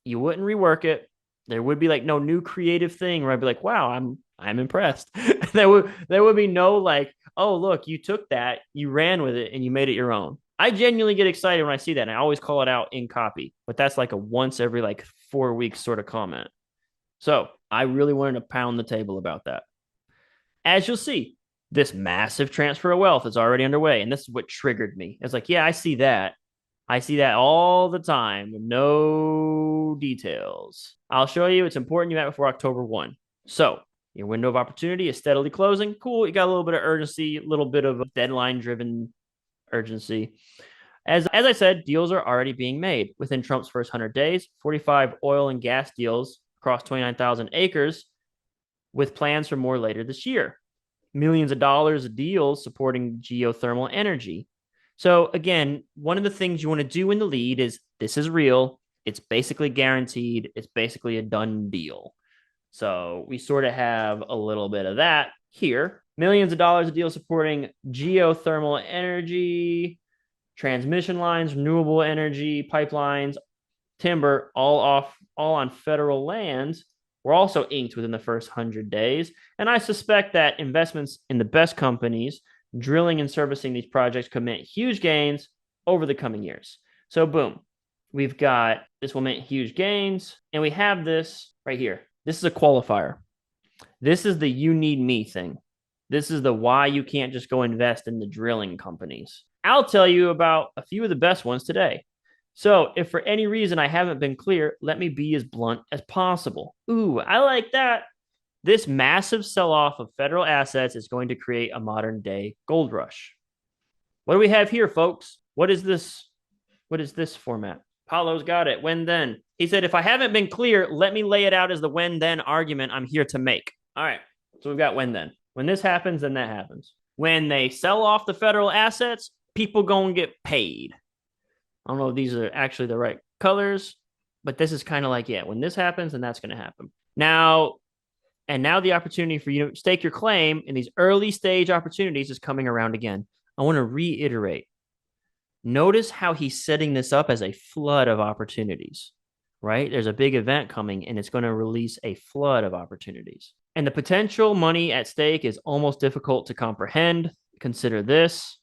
You wouldn't rework it. There would be like no new creative thing where I'd be like, wow, I'm impressed. there would be no like, oh, look, you took that, you ran with it, and you made it your own. I genuinely get excited when I see that, and I always call it out in copy, but that's like a once every like 4 weeks sort of comment. So I really wanted to pound the table about that. As you'll see, this massive transfer of wealth is already underway, and this is what triggered me. It's like, yeah, I see that. I see that all the time with no details. I'll show you. It's important you have it before October 1. So your window of opportunity is steadily closing. Cool. You got a little bit of urgency, a little bit of deadline-driven urgency. As I said, deals are already being made. Within Trump's first 100 days, 45 oil and gas deals across 29,000 acres, with plans for more later this year. Millions of dollars of deals supporting geothermal energy. So again, one of the things you want to do in the lead is this is real. It's basically guaranteed. It's basically a done deal. So we sort of have a little bit of that here. Millions of dollars of deals supporting geothermal energy, transmission lines, renewable energy, pipelines, timber, all on federal lands, were also inked within the first 100 days. And I suspect that investments in the best companies drilling and servicing these projects could mean huge gains over the coming years. So boom, we've got this will mean huge gains. And we have this right here. This is a qualifier. This is the you need me thing. This is the why you can't just go invest in the drilling companies. I'll tell you about a few of the best ones today. So if for any reason I haven't been clear, let me be as blunt as possible. Ooh, I like that. This massive sell-off of federal assets is going to create a modern-day gold rush. What do we have here, folks? What is this? What is this format? Paulo's got it. When then? He said, if I haven't been clear, let me lay it out as the when then argument I'm here to make. All right. So we've got when then. When this happens, then that happens. When they sell off the federal assets, people going to get paid. I don't know if these are actually the right colors, but this is kind of like, yeah, when this happens, then that's going to happen. Now the opportunity for you to stake your claim in these early stage opportunities is coming around again. I want to reiterate. Notice how he's setting this up as a flood of opportunities, right? There's a big event coming and it's going to release a flood of opportunities. And the potential money at stake is almost difficult to comprehend. Consider this.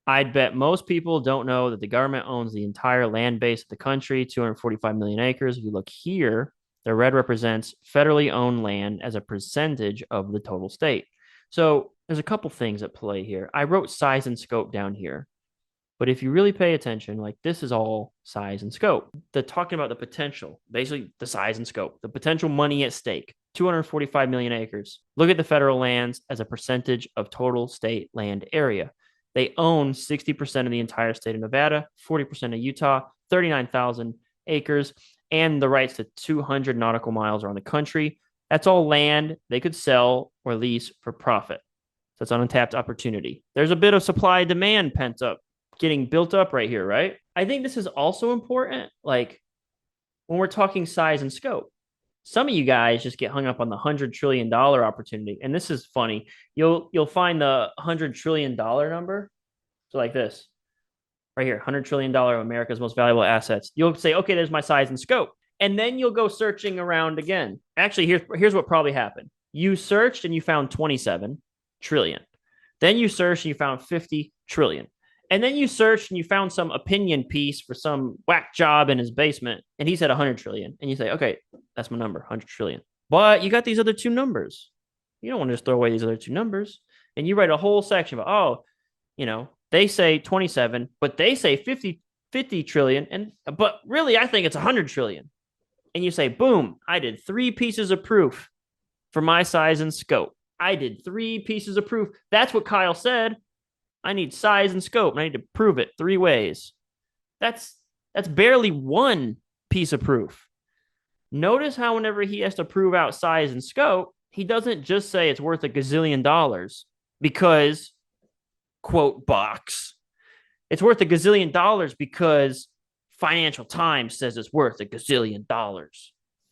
I'd bet most people don't know that the government owns the entire land base of the country, 245 million acres. If you look here, the red represents federally owned land as a percentage of the total state. So there's a couple things at play here. I wrote size and scope down here. But if you really pay attention, like this is all size and scope. They're talking about the potential, basically the size and scope, the potential money at stake, 245 million acres. Look at the federal lands as a percentage of total state land area. They own 60% of the entire state of Nevada, 40% of Utah, 39,000 acres, and the rights to 200 nautical miles around the country. That's all land they could sell or lease for profit. So it's untapped opportunity. There's a bit of supply demand pent up, getting built up right here, right? I think this is also important. Like when we're talking size and scope, some of you guys just get hung up on the $100 trillion opportunity. And this is funny. You'll find the $100 trillion number. So like this right here, $100 trillion of America's most valuable assets. You'll say, okay, there's my size and scope. And then you'll go searching around again. Actually, here's what probably happened. You searched and you found 27 trillion. Then you searched and you found 50 trillion. And then you searched and you found some opinion piece for some whack job in his basement, and he said 100 trillion. And you say, okay, that's my number, 100 trillion. But you got these other two numbers. You don't want to just throw away these other two numbers. And you write a whole section about, they say 27, but they say 50 trillion. But really, I think it's 100 trillion. And you say, boom, I did 3 pieces of proof for my size and scope. I did 3 pieces of proof. That's what Kyle said. I need size and scope, and I need to prove it 3 ways. That's barely 1 piece of proof. Notice how whenever he has to prove out size and scope, he doesn't just say it's worth $1 gazillion because, quote, box. It's worth $1 gazillion because Financial Times says it's worth $1 gazillion.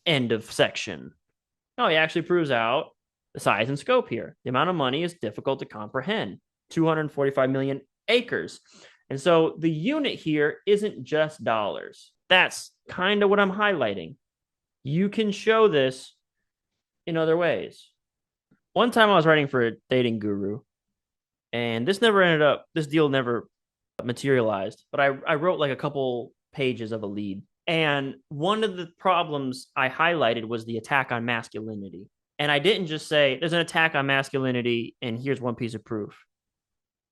End of section. No, he actually proves out the size and scope here. The amount of money is difficult to comprehend. 245 million acres. And so the unit here isn't just dollars. That's kind of what I'm highlighting. You can show this in other ways. One time I was writing for a dating guru, and this deal never materialized, but I wrote like a couple pages of a lead. And one of the problems I highlighted was the attack on masculinity. And I didn't just say there's an attack on masculinity and here's 1 piece of proof.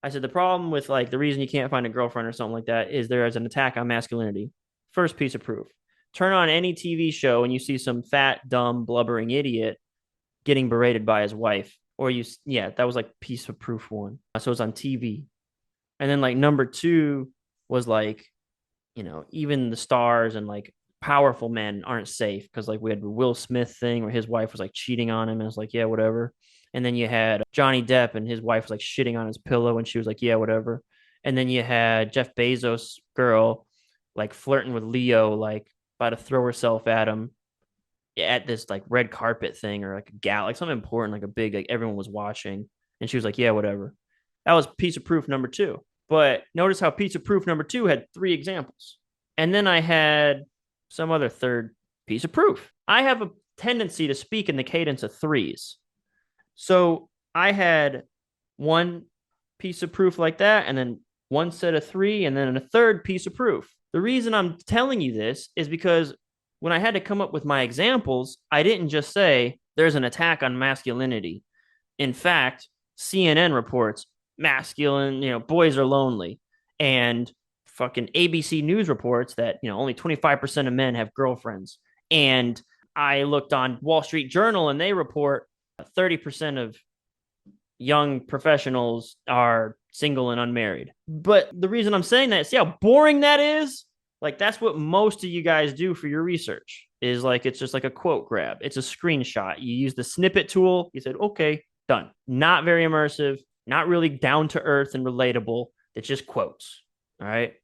I said, the problem with like the reason you can't find a girlfriend or something like that is there is an attack on masculinity. First piece of proof. Turn on any TV show and you see some fat, dumb, blubbering idiot getting berated by his wife. Or that was like piece of proof 1. So it's on TV. And then like number 2 was like, even the stars and like powerful men aren't safe because like we had the Will Smith thing where his wife was like cheating on him. And it's like, yeah, whatever. And then you had Johnny Depp and his wife was like shitting on his pillow and she was like, yeah, whatever. And then you had Jeff Bezos' girl like flirting with Leo, like about to throw herself at him at this like red carpet thing or like a gal, like something important, like a big, like everyone was watching. And she was like, yeah, whatever. That was piece of proof number 2. But notice how piece of proof number 2 had 3 examples. And then I had some other third piece of proof. I have a tendency to speak in the cadence of 3s. So I had 1 piece of proof like that, and then 1 set of 3, and then a third piece of proof. The reason I'm telling you this is because when I had to come up with my examples, I didn't just say there's an attack on masculinity. In fact, CNN reports masculine, boys are lonely. And fucking ABC News reports that, only 25% of men have girlfriends. And I looked on Wall Street Journal and they report 30% of young professionals are single and unmarried. But the reason I'm saying that, see how boring that is? Like, that's what most of you guys do for your research is like, it's just like a quote grab. It's a screenshot. You use the snippet tool. You said, okay, done. Not very immersive, not really down to earth and relatable. It's just quotes. All right.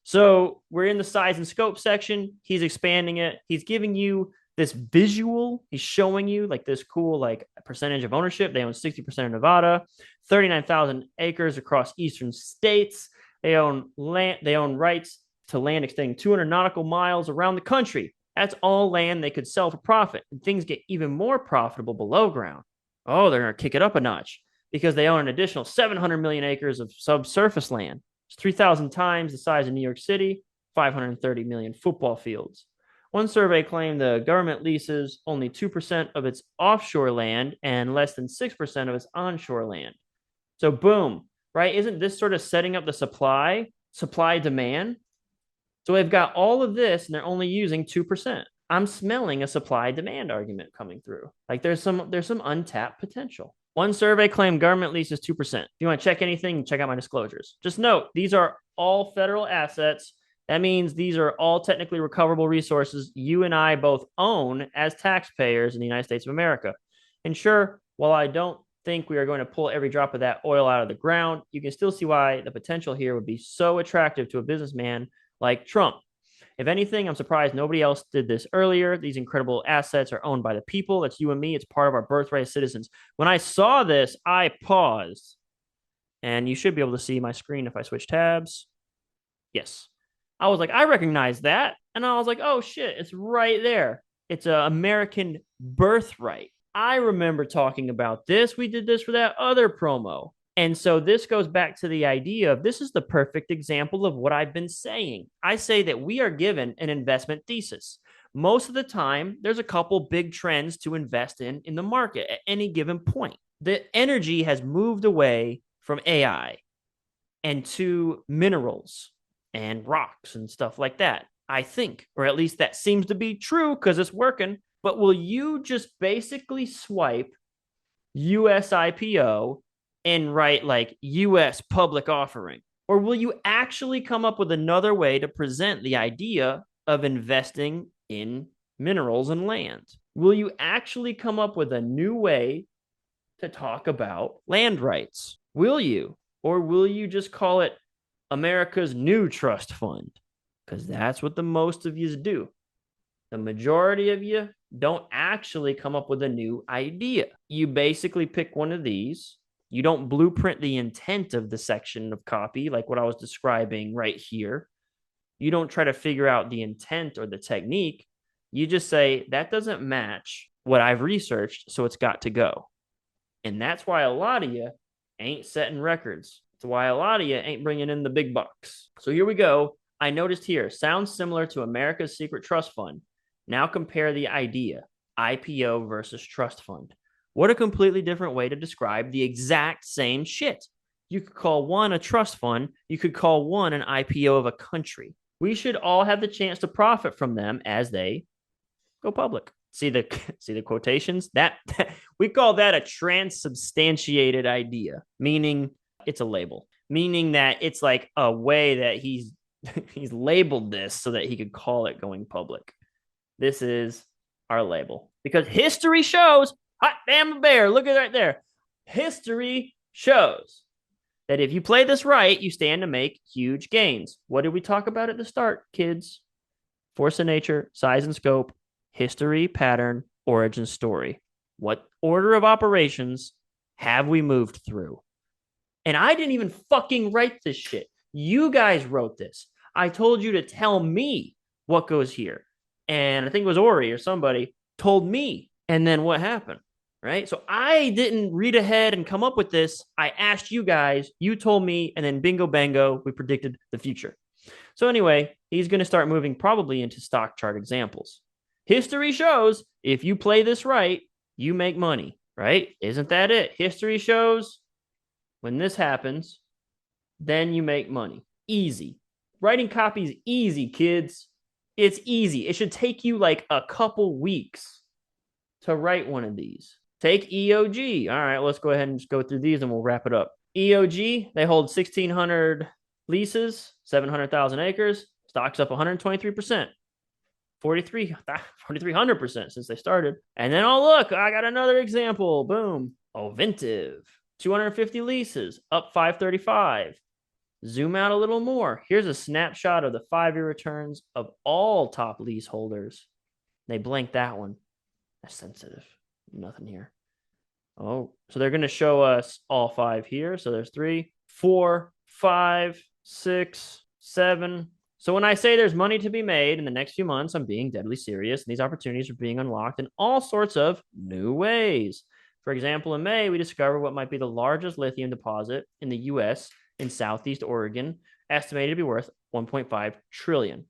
So we're in the size and scope section. He's expanding it. He's giving you this visual. He's showing you like this cool, like percentage of ownership. They own 60% of Nevada, 39,000 acres across eastern states. They own land. They own rights to land extending 200 nautical miles around the country. That's all land they could sell for profit. And things get even more profitable below ground. Oh, they're going to kick it up a notch because they own an additional 700 million acres of subsurface land. It's 3,000 times the size of New York City, 530 million football fields. One survey claimed the government leases only 2% of its offshore land and less than 6% of its onshore land. So boom, right? Isn't this sort of setting up the supply demand? So they've got all of this and they're only using 2%. I'm smelling a supply demand argument coming through. Like there's some untapped potential. One survey claimed government leases 2%. If you want to check anything, check out my disclosures. Just note, these are all federal assets. That means these are all technically recoverable resources you and I both own as taxpayers in the United States of America. And sure, while I don't think we are going to pull every drop of that oil out of the ground, you can still see why the potential here would be so attractive to a businessman like Trump. If anything, I'm surprised nobody else did this earlier. These incredible assets are owned by the people. That's you and me. It's part of our birthright as citizens. When I saw this, I paused. And you should be able to see my screen if I switch tabs. Yes. I was like, I recognize that. And I was like, oh shit, it's right there. It's an American birthright. I remember talking about this. We did this for that other promo. And so this goes back to the idea of this is the perfect example of what I've been saying. I say that we are given an investment thesis. Most of the time, there's a couple big trends to invest in the market at any given point. The energy has moved away from AI and to minerals and rocks and stuff like that, I think, or at least that seems to be true because it's working. But will you just basically swipe US IPO and write like US public offering? Or will you actually come up with another way to present the idea of investing in minerals and land? Will you actually come up with a new way to talk about land rights? Will you? Or will you just call it America's new trust fund? Because that's what the most of you do. The majority of you don't actually come up with a new idea. You basically pick one of these. You don't blueprint the intent of the section of copy, like what I was describing right here. You don't try to figure out the intent or the technique. You just say, that doesn't match what I've researched, so it's got to go. And that's why a lot of you ain't setting records. That's why a lot of you ain't bringing in the big bucks. So here we go. I noticed here, sounds similar to America's Secret Trust Fund. Now compare the idea, IPO versus trust fund. What a completely different way to describe the exact same shit. You could call one a trust fund. You could call one an IPO of a country. We should all have the chance to profit from them as they go public. See the quotations? That we call that a transsubstantiated idea, meaning it's a label, meaning that it's like a way that he's labeled this so that he could call it going public. This is our label because history shows, hot damn bear, look at it right there. History shows that if you play this right, you stand to make huge gains. What did we talk about at the start, kids? Force of nature, size and scope, history, pattern, origin story. What order of operations have we moved through? And I didn't even fucking write this shit. You guys wrote this. I told you to tell me what goes here. And I think it was Ori or somebody told me. And then what happened? Right? So I didn't read ahead and come up with this. I asked you guys, you told me, and then bingo bango, we predicted the future. So anyway, he's going to start moving probably into stock chart examples. History shows if you play this right, you make money, right? Isn't that it? History shows when this happens, then you make money. Easy. Writing copy is easy, kids. It's easy. It should take you like a couple weeks to write one of these. Take EOG. All right, let's go ahead and just go through these and we'll wrap it up. EOG, they hold 1,600 leases, 700,000 acres. Stock's up 123%. 4,300% since they started. And then, oh, look, I got another example. Boom. Oventive, 250 leases, up 535. Zoom out a little more. Here's a snapshot of the 5-year returns of all top leaseholders. They blanked that one. That's sensitive. Nothing here. Oh, so they're going to show us all 5 here. So there's 3, 4, 5, 6, 7. So when I say there's money to be made in the next few months, I'm being deadly serious. And these opportunities are being unlocked in all sorts of new ways. For example, in May, we discovered what might be the largest lithium deposit in the U.S. in Southeast Oregon estimated to be worth 1.5 trillion.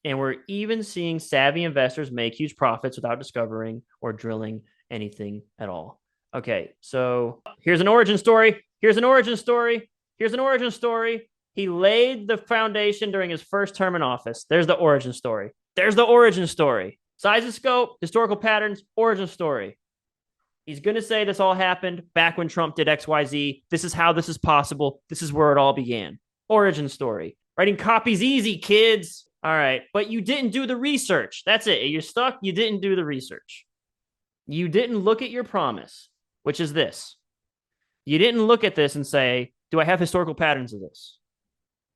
And we're even seeing savvy investors make huge profits without discovering or drilling anything at all. Okay, so here's an origin story. Here's an origin story. Here's an origin story. He laid the foundation during his first term in office. There's the origin story. There's the origin story. Size and scope, historical patterns, origin story. He's going to say this all happened back when Trump did XYZ. This is how this is possible. This is where it all began. Origin story. Writing copy's easy, kids. All right. But you didn't do the research. That's it. You're stuck. You didn't do the research. You didn't look at your promise, which is this. You didn't look at this and say, do I have historical patterns of this?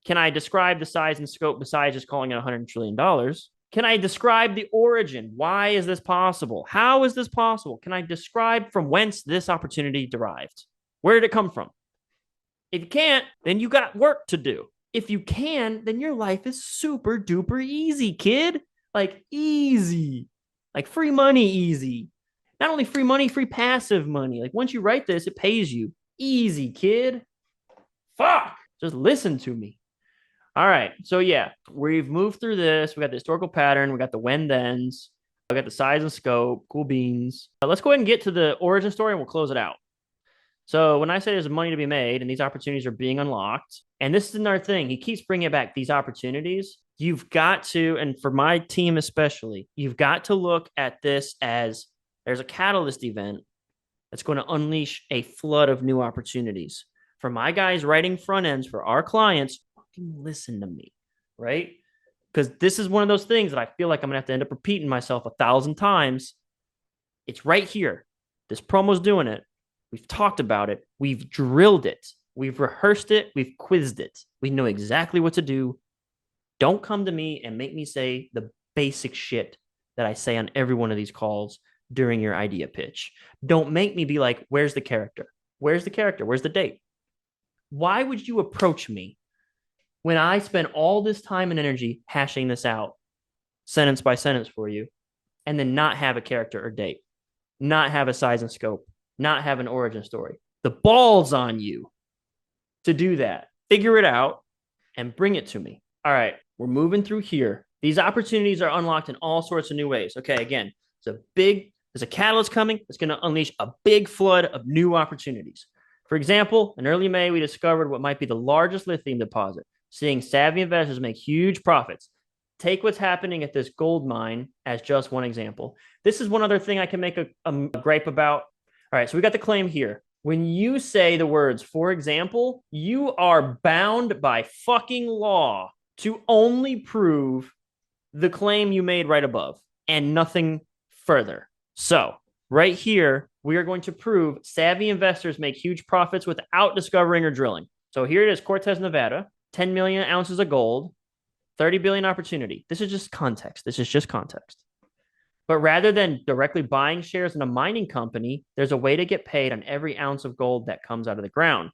Can I describe the size and scope besides just calling it $100 trillion? Can I describe the origin? Why is this possible? How is this possible? Can I describe from whence this opportunity derived? Where did it come from? If you can't, then you got work to do. If you can, then your life is super duper easy, kid. Like easy. Like free money easy. Not only free money, free passive money. Like once you write this, it pays you. Easy, kid. Fuck. Just listen to me. All right. So yeah, we've moved through this. We got the historical pattern. We got the when thens. We got the size and scope. Cool beans. Let's go ahead and get to the origin story and we'll close it out. So when I say there's money to be made and these opportunities are being unlocked, and this is another thing, he keeps bringing it back, these opportunities, you've got to, and for my team especially, you've got to look at this as there's a catalyst event that's going to unleash a flood of new opportunities. For my guys writing front ends for our clients, fucking listen to me, right? Because this is one of those things that I feel like I'm going to have to end up repeating myself 1,000 times. It's right here. This promo's doing it. We've talked about it. We've drilled it. We've rehearsed it. We've quizzed it. We know exactly what to do. Don't come to me and make me say the basic shit that I say on every one of these calls during your idea pitch. Don't make me be like, where's the character? Where's the character? Where's the date? Why would you approach me when I spend all this time and energy hashing this out sentence by sentence for you and then not have a character or date, not have a size and scope, not have an origin story? The ball's on you to do that. Figure it out and bring it to me. All right, we're moving through here. These opportunities are unlocked in all sorts of new ways. Okay, again, there's a catalyst coming that's going to unleash a big flood of new opportunities. For example, in early May, we discovered what might be the largest lithium deposit, seeing savvy investors make huge profits. Take what's happening at this gold mine as just one example. This is one other thing I can make a gripe about. All right, so we got the claim here. When you say the words, for example, you are bound by fucking law to only prove the claim you made right above and nothing further. So right here, we are going to prove savvy investors make huge profits without discovering or drilling. So here it is, Cortez, Nevada, 10 million ounces of gold, 30 billion opportunity. This is just context. This is just context. But rather than directly buying shares in a mining company, there's a way to get paid on every ounce of gold that comes out of the ground.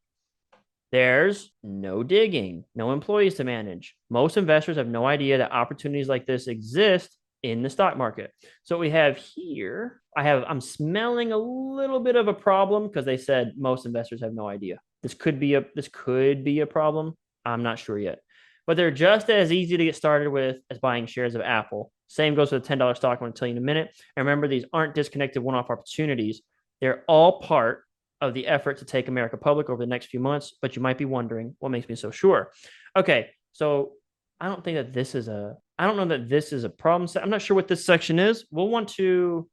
There's no digging, no employees to manage. Most investors have no idea that opportunities like this exist in the stock market. So what we have here, I'm smelling a little bit of a problem because they said most investors have no idea. This could be a problem. I'm not sure yet. But they're just as easy to get started with as buying shares of Apple. Same goes for the $10 stock. I'm going to tell you in a minute. And remember, these aren't disconnected one-off opportunities. They're all part of the effort to take America public over the next few months. But you might be wondering, what makes me so sure? Okay, so I don't know that this is a problem. I'm not sure what this section is. We'll want to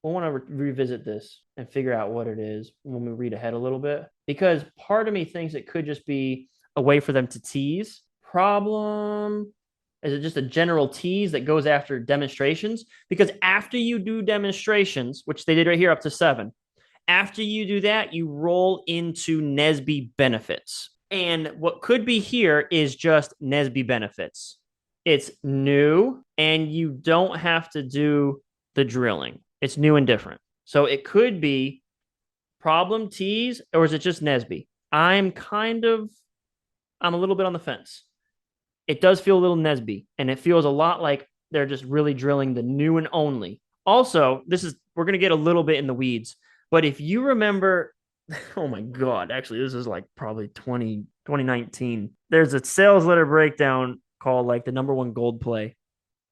revisit this and figure out what it is when we read ahead a little bit. Because part of me thinks it could just be a way for them to tease. Problem? Is it just a general tease that goes after demonstrations? Because after you do demonstrations, which they did right here up to 7, after you do that, you roll into NSBE benefits. And what could be here is just NSBE benefits. It's new and you don't have to do the drilling. It's new and different. So it could be problem tease, or is it just NSBE? I'm a little bit on the fence. It does feel a little NSBE, and it feels a lot like they're just really drilling the new and only. Also, we're going to get a little bit in the weeds, but if you remember, oh my God, actually, this is like probably 20 2019. There's a sales letter breakdown called like the number one gold play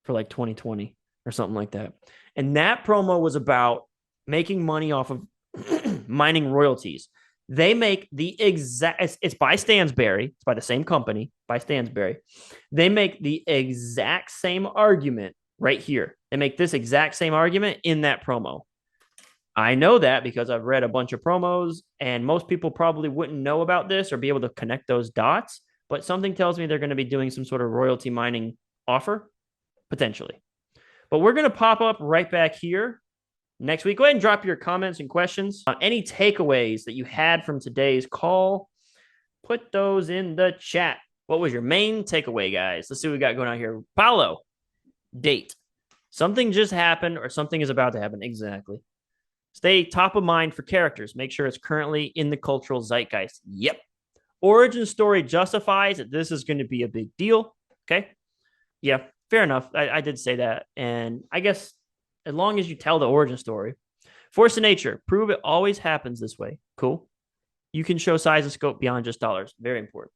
for like 2020 or something like that. And that promo was about making money off of mining royalties. They make the exact, it's by Stansberry, it's by the same company, by Stansberry. They make the exact same argument right here. They make this exact same argument in that promo. I know that because I've read a bunch of promos, and most people probably wouldn't know about this or be able to connect those dots. But something tells me they're going to be doing some sort of royalty mining offer, potentially. But we're going to pop up right back here next week. Go ahead and drop your comments and questions. Any takeaways that you had from today's call, put those in the chat. What was your main takeaway, guys? Let's see what we got going on here. Paulo, date. Something just happened or something is about to happen. Exactly. Stay top of mind for characters. Make sure it's currently in the cultural zeitgeist. Yep. Origin story justifies that this is going to be a big deal. Okay. Yeah, fair enough. I did say that. And I guess as long as you tell the origin story. Force of nature. Prove it always happens this way. Cool. You can show size and scope beyond just dollars. Very important.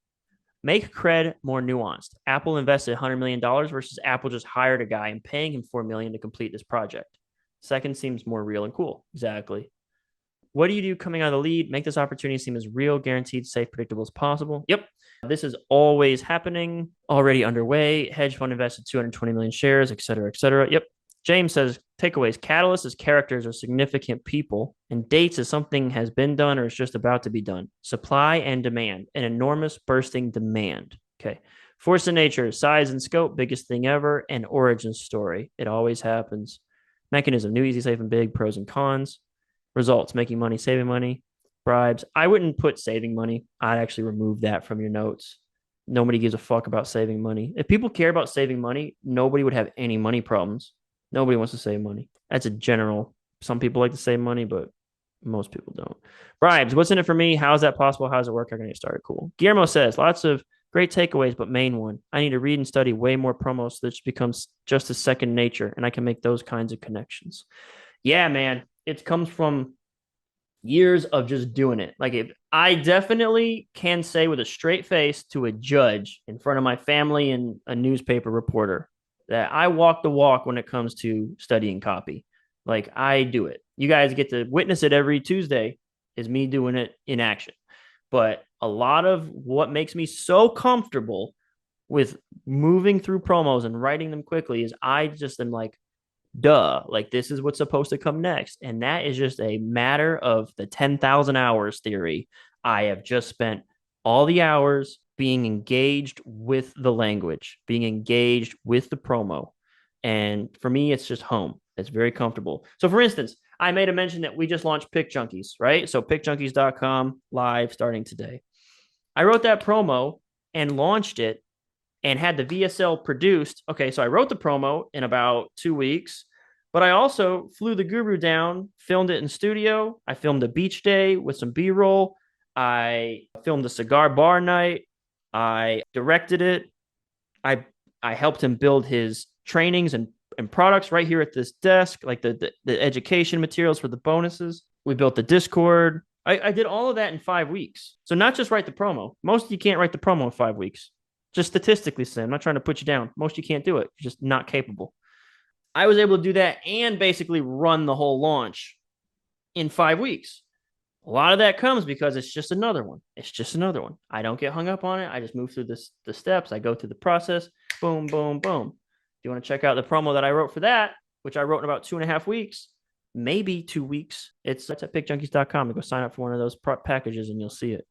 Make cred more nuanced. Apple invested $100 million versus Apple just hired a guy and paying him $4 million to complete this project. Second seems more real and cool. Exactly. What do you do coming out of the lead? Make this opportunity seem as real, guaranteed, safe, predictable as possible. Yep. This is always happening, already underway. Hedge fund invested 220 million shares, et cetera, et cetera. Yep. James says, takeaways. Catalyst is characters or significant people, and dates is something has been done or is just about to be done. Supply and demand, an enormous bursting demand. Okay. Force of nature, size and scope, biggest thing ever, and origin story. It always happens. Mechanism, new, easy, safe, and big, pros and cons. Results, making money, saving money. Bribes. I wouldn't put saving money. I'd actually remove that from your notes. Nobody gives a fuck about saving money. If people care about saving money, nobody would have any money problems. Nobody wants to save money. That's a general. Some people like to save money, but most people don't. Bribes. What's in it for me? How is that possible? How does it work? How can I get started? Cool. Guillermo says, lots of great takeaways, but main one. I need to read and study way more promos so that it becomes just a second nature, and I can make those kinds of connections. Yeah, man. It comes from years of just doing it. Like, if I definitely can say with a straight face to a judge in front of my family and a newspaper reporter that I walk the walk when it comes to studying copy. Like, I do it. You guys get to witness it every Tuesday is me doing it in action. But a lot of what makes me so comfortable with moving through promos and writing them quickly is I just am like, duh, like this is what's supposed to come next. And that is just a matter of the 10,000 hours theory. I have just spent all the hours being engaged with the language, being engaged with the promo. And for me, it's just home. It's very comfortable. So for instance, I made a mention that we just launched Pick Junkies, right? So pickjunkies.com live starting today. I wrote that promo and launched it and had the VSL produced. Okay, so I wrote the promo in about 2 weeks, but I also flew the guru down, filmed it in studio. I filmed a beach day with some B-roll. I filmed a cigar bar night. I directed it. I helped him build his trainings and products right here at this desk, like the education materials for the bonuses. We built the Discord. I did all of that in 5 weeks. So not just write the promo. Most of you can't write the promo in 5 weeks. Just statistically, Sam, I'm not trying to put you down. Most of you can't do it. You're just not capable. I was able to do that and basically run the whole launch in 5 weeks. A lot of that comes because it's just another one. It's just another one. I don't get hung up on it. I just move through the steps. I go through the process. Boom, boom, boom. If you want to check out the promo that I wrote for that, which I wrote in about 2.5 weeks, maybe 2 weeks, it's at pickjunkies.com to go sign up for one of those packages and you'll see it.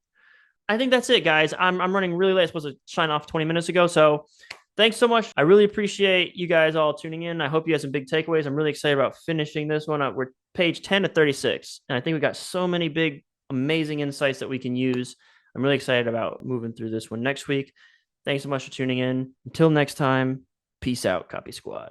I think that's it, guys. I'm running really late. I was supposed to sign off 20 minutes ago. So thanks so much. I really appreciate you guys all tuning in. I hope you had some big takeaways. I'm really excited about finishing this one. We're page 10 to 36. And I think we got so many big, amazing insights that we can use. I'm really excited about moving through this one next week. Thanks so much for tuning in. Until next time, peace out, Copy Squad.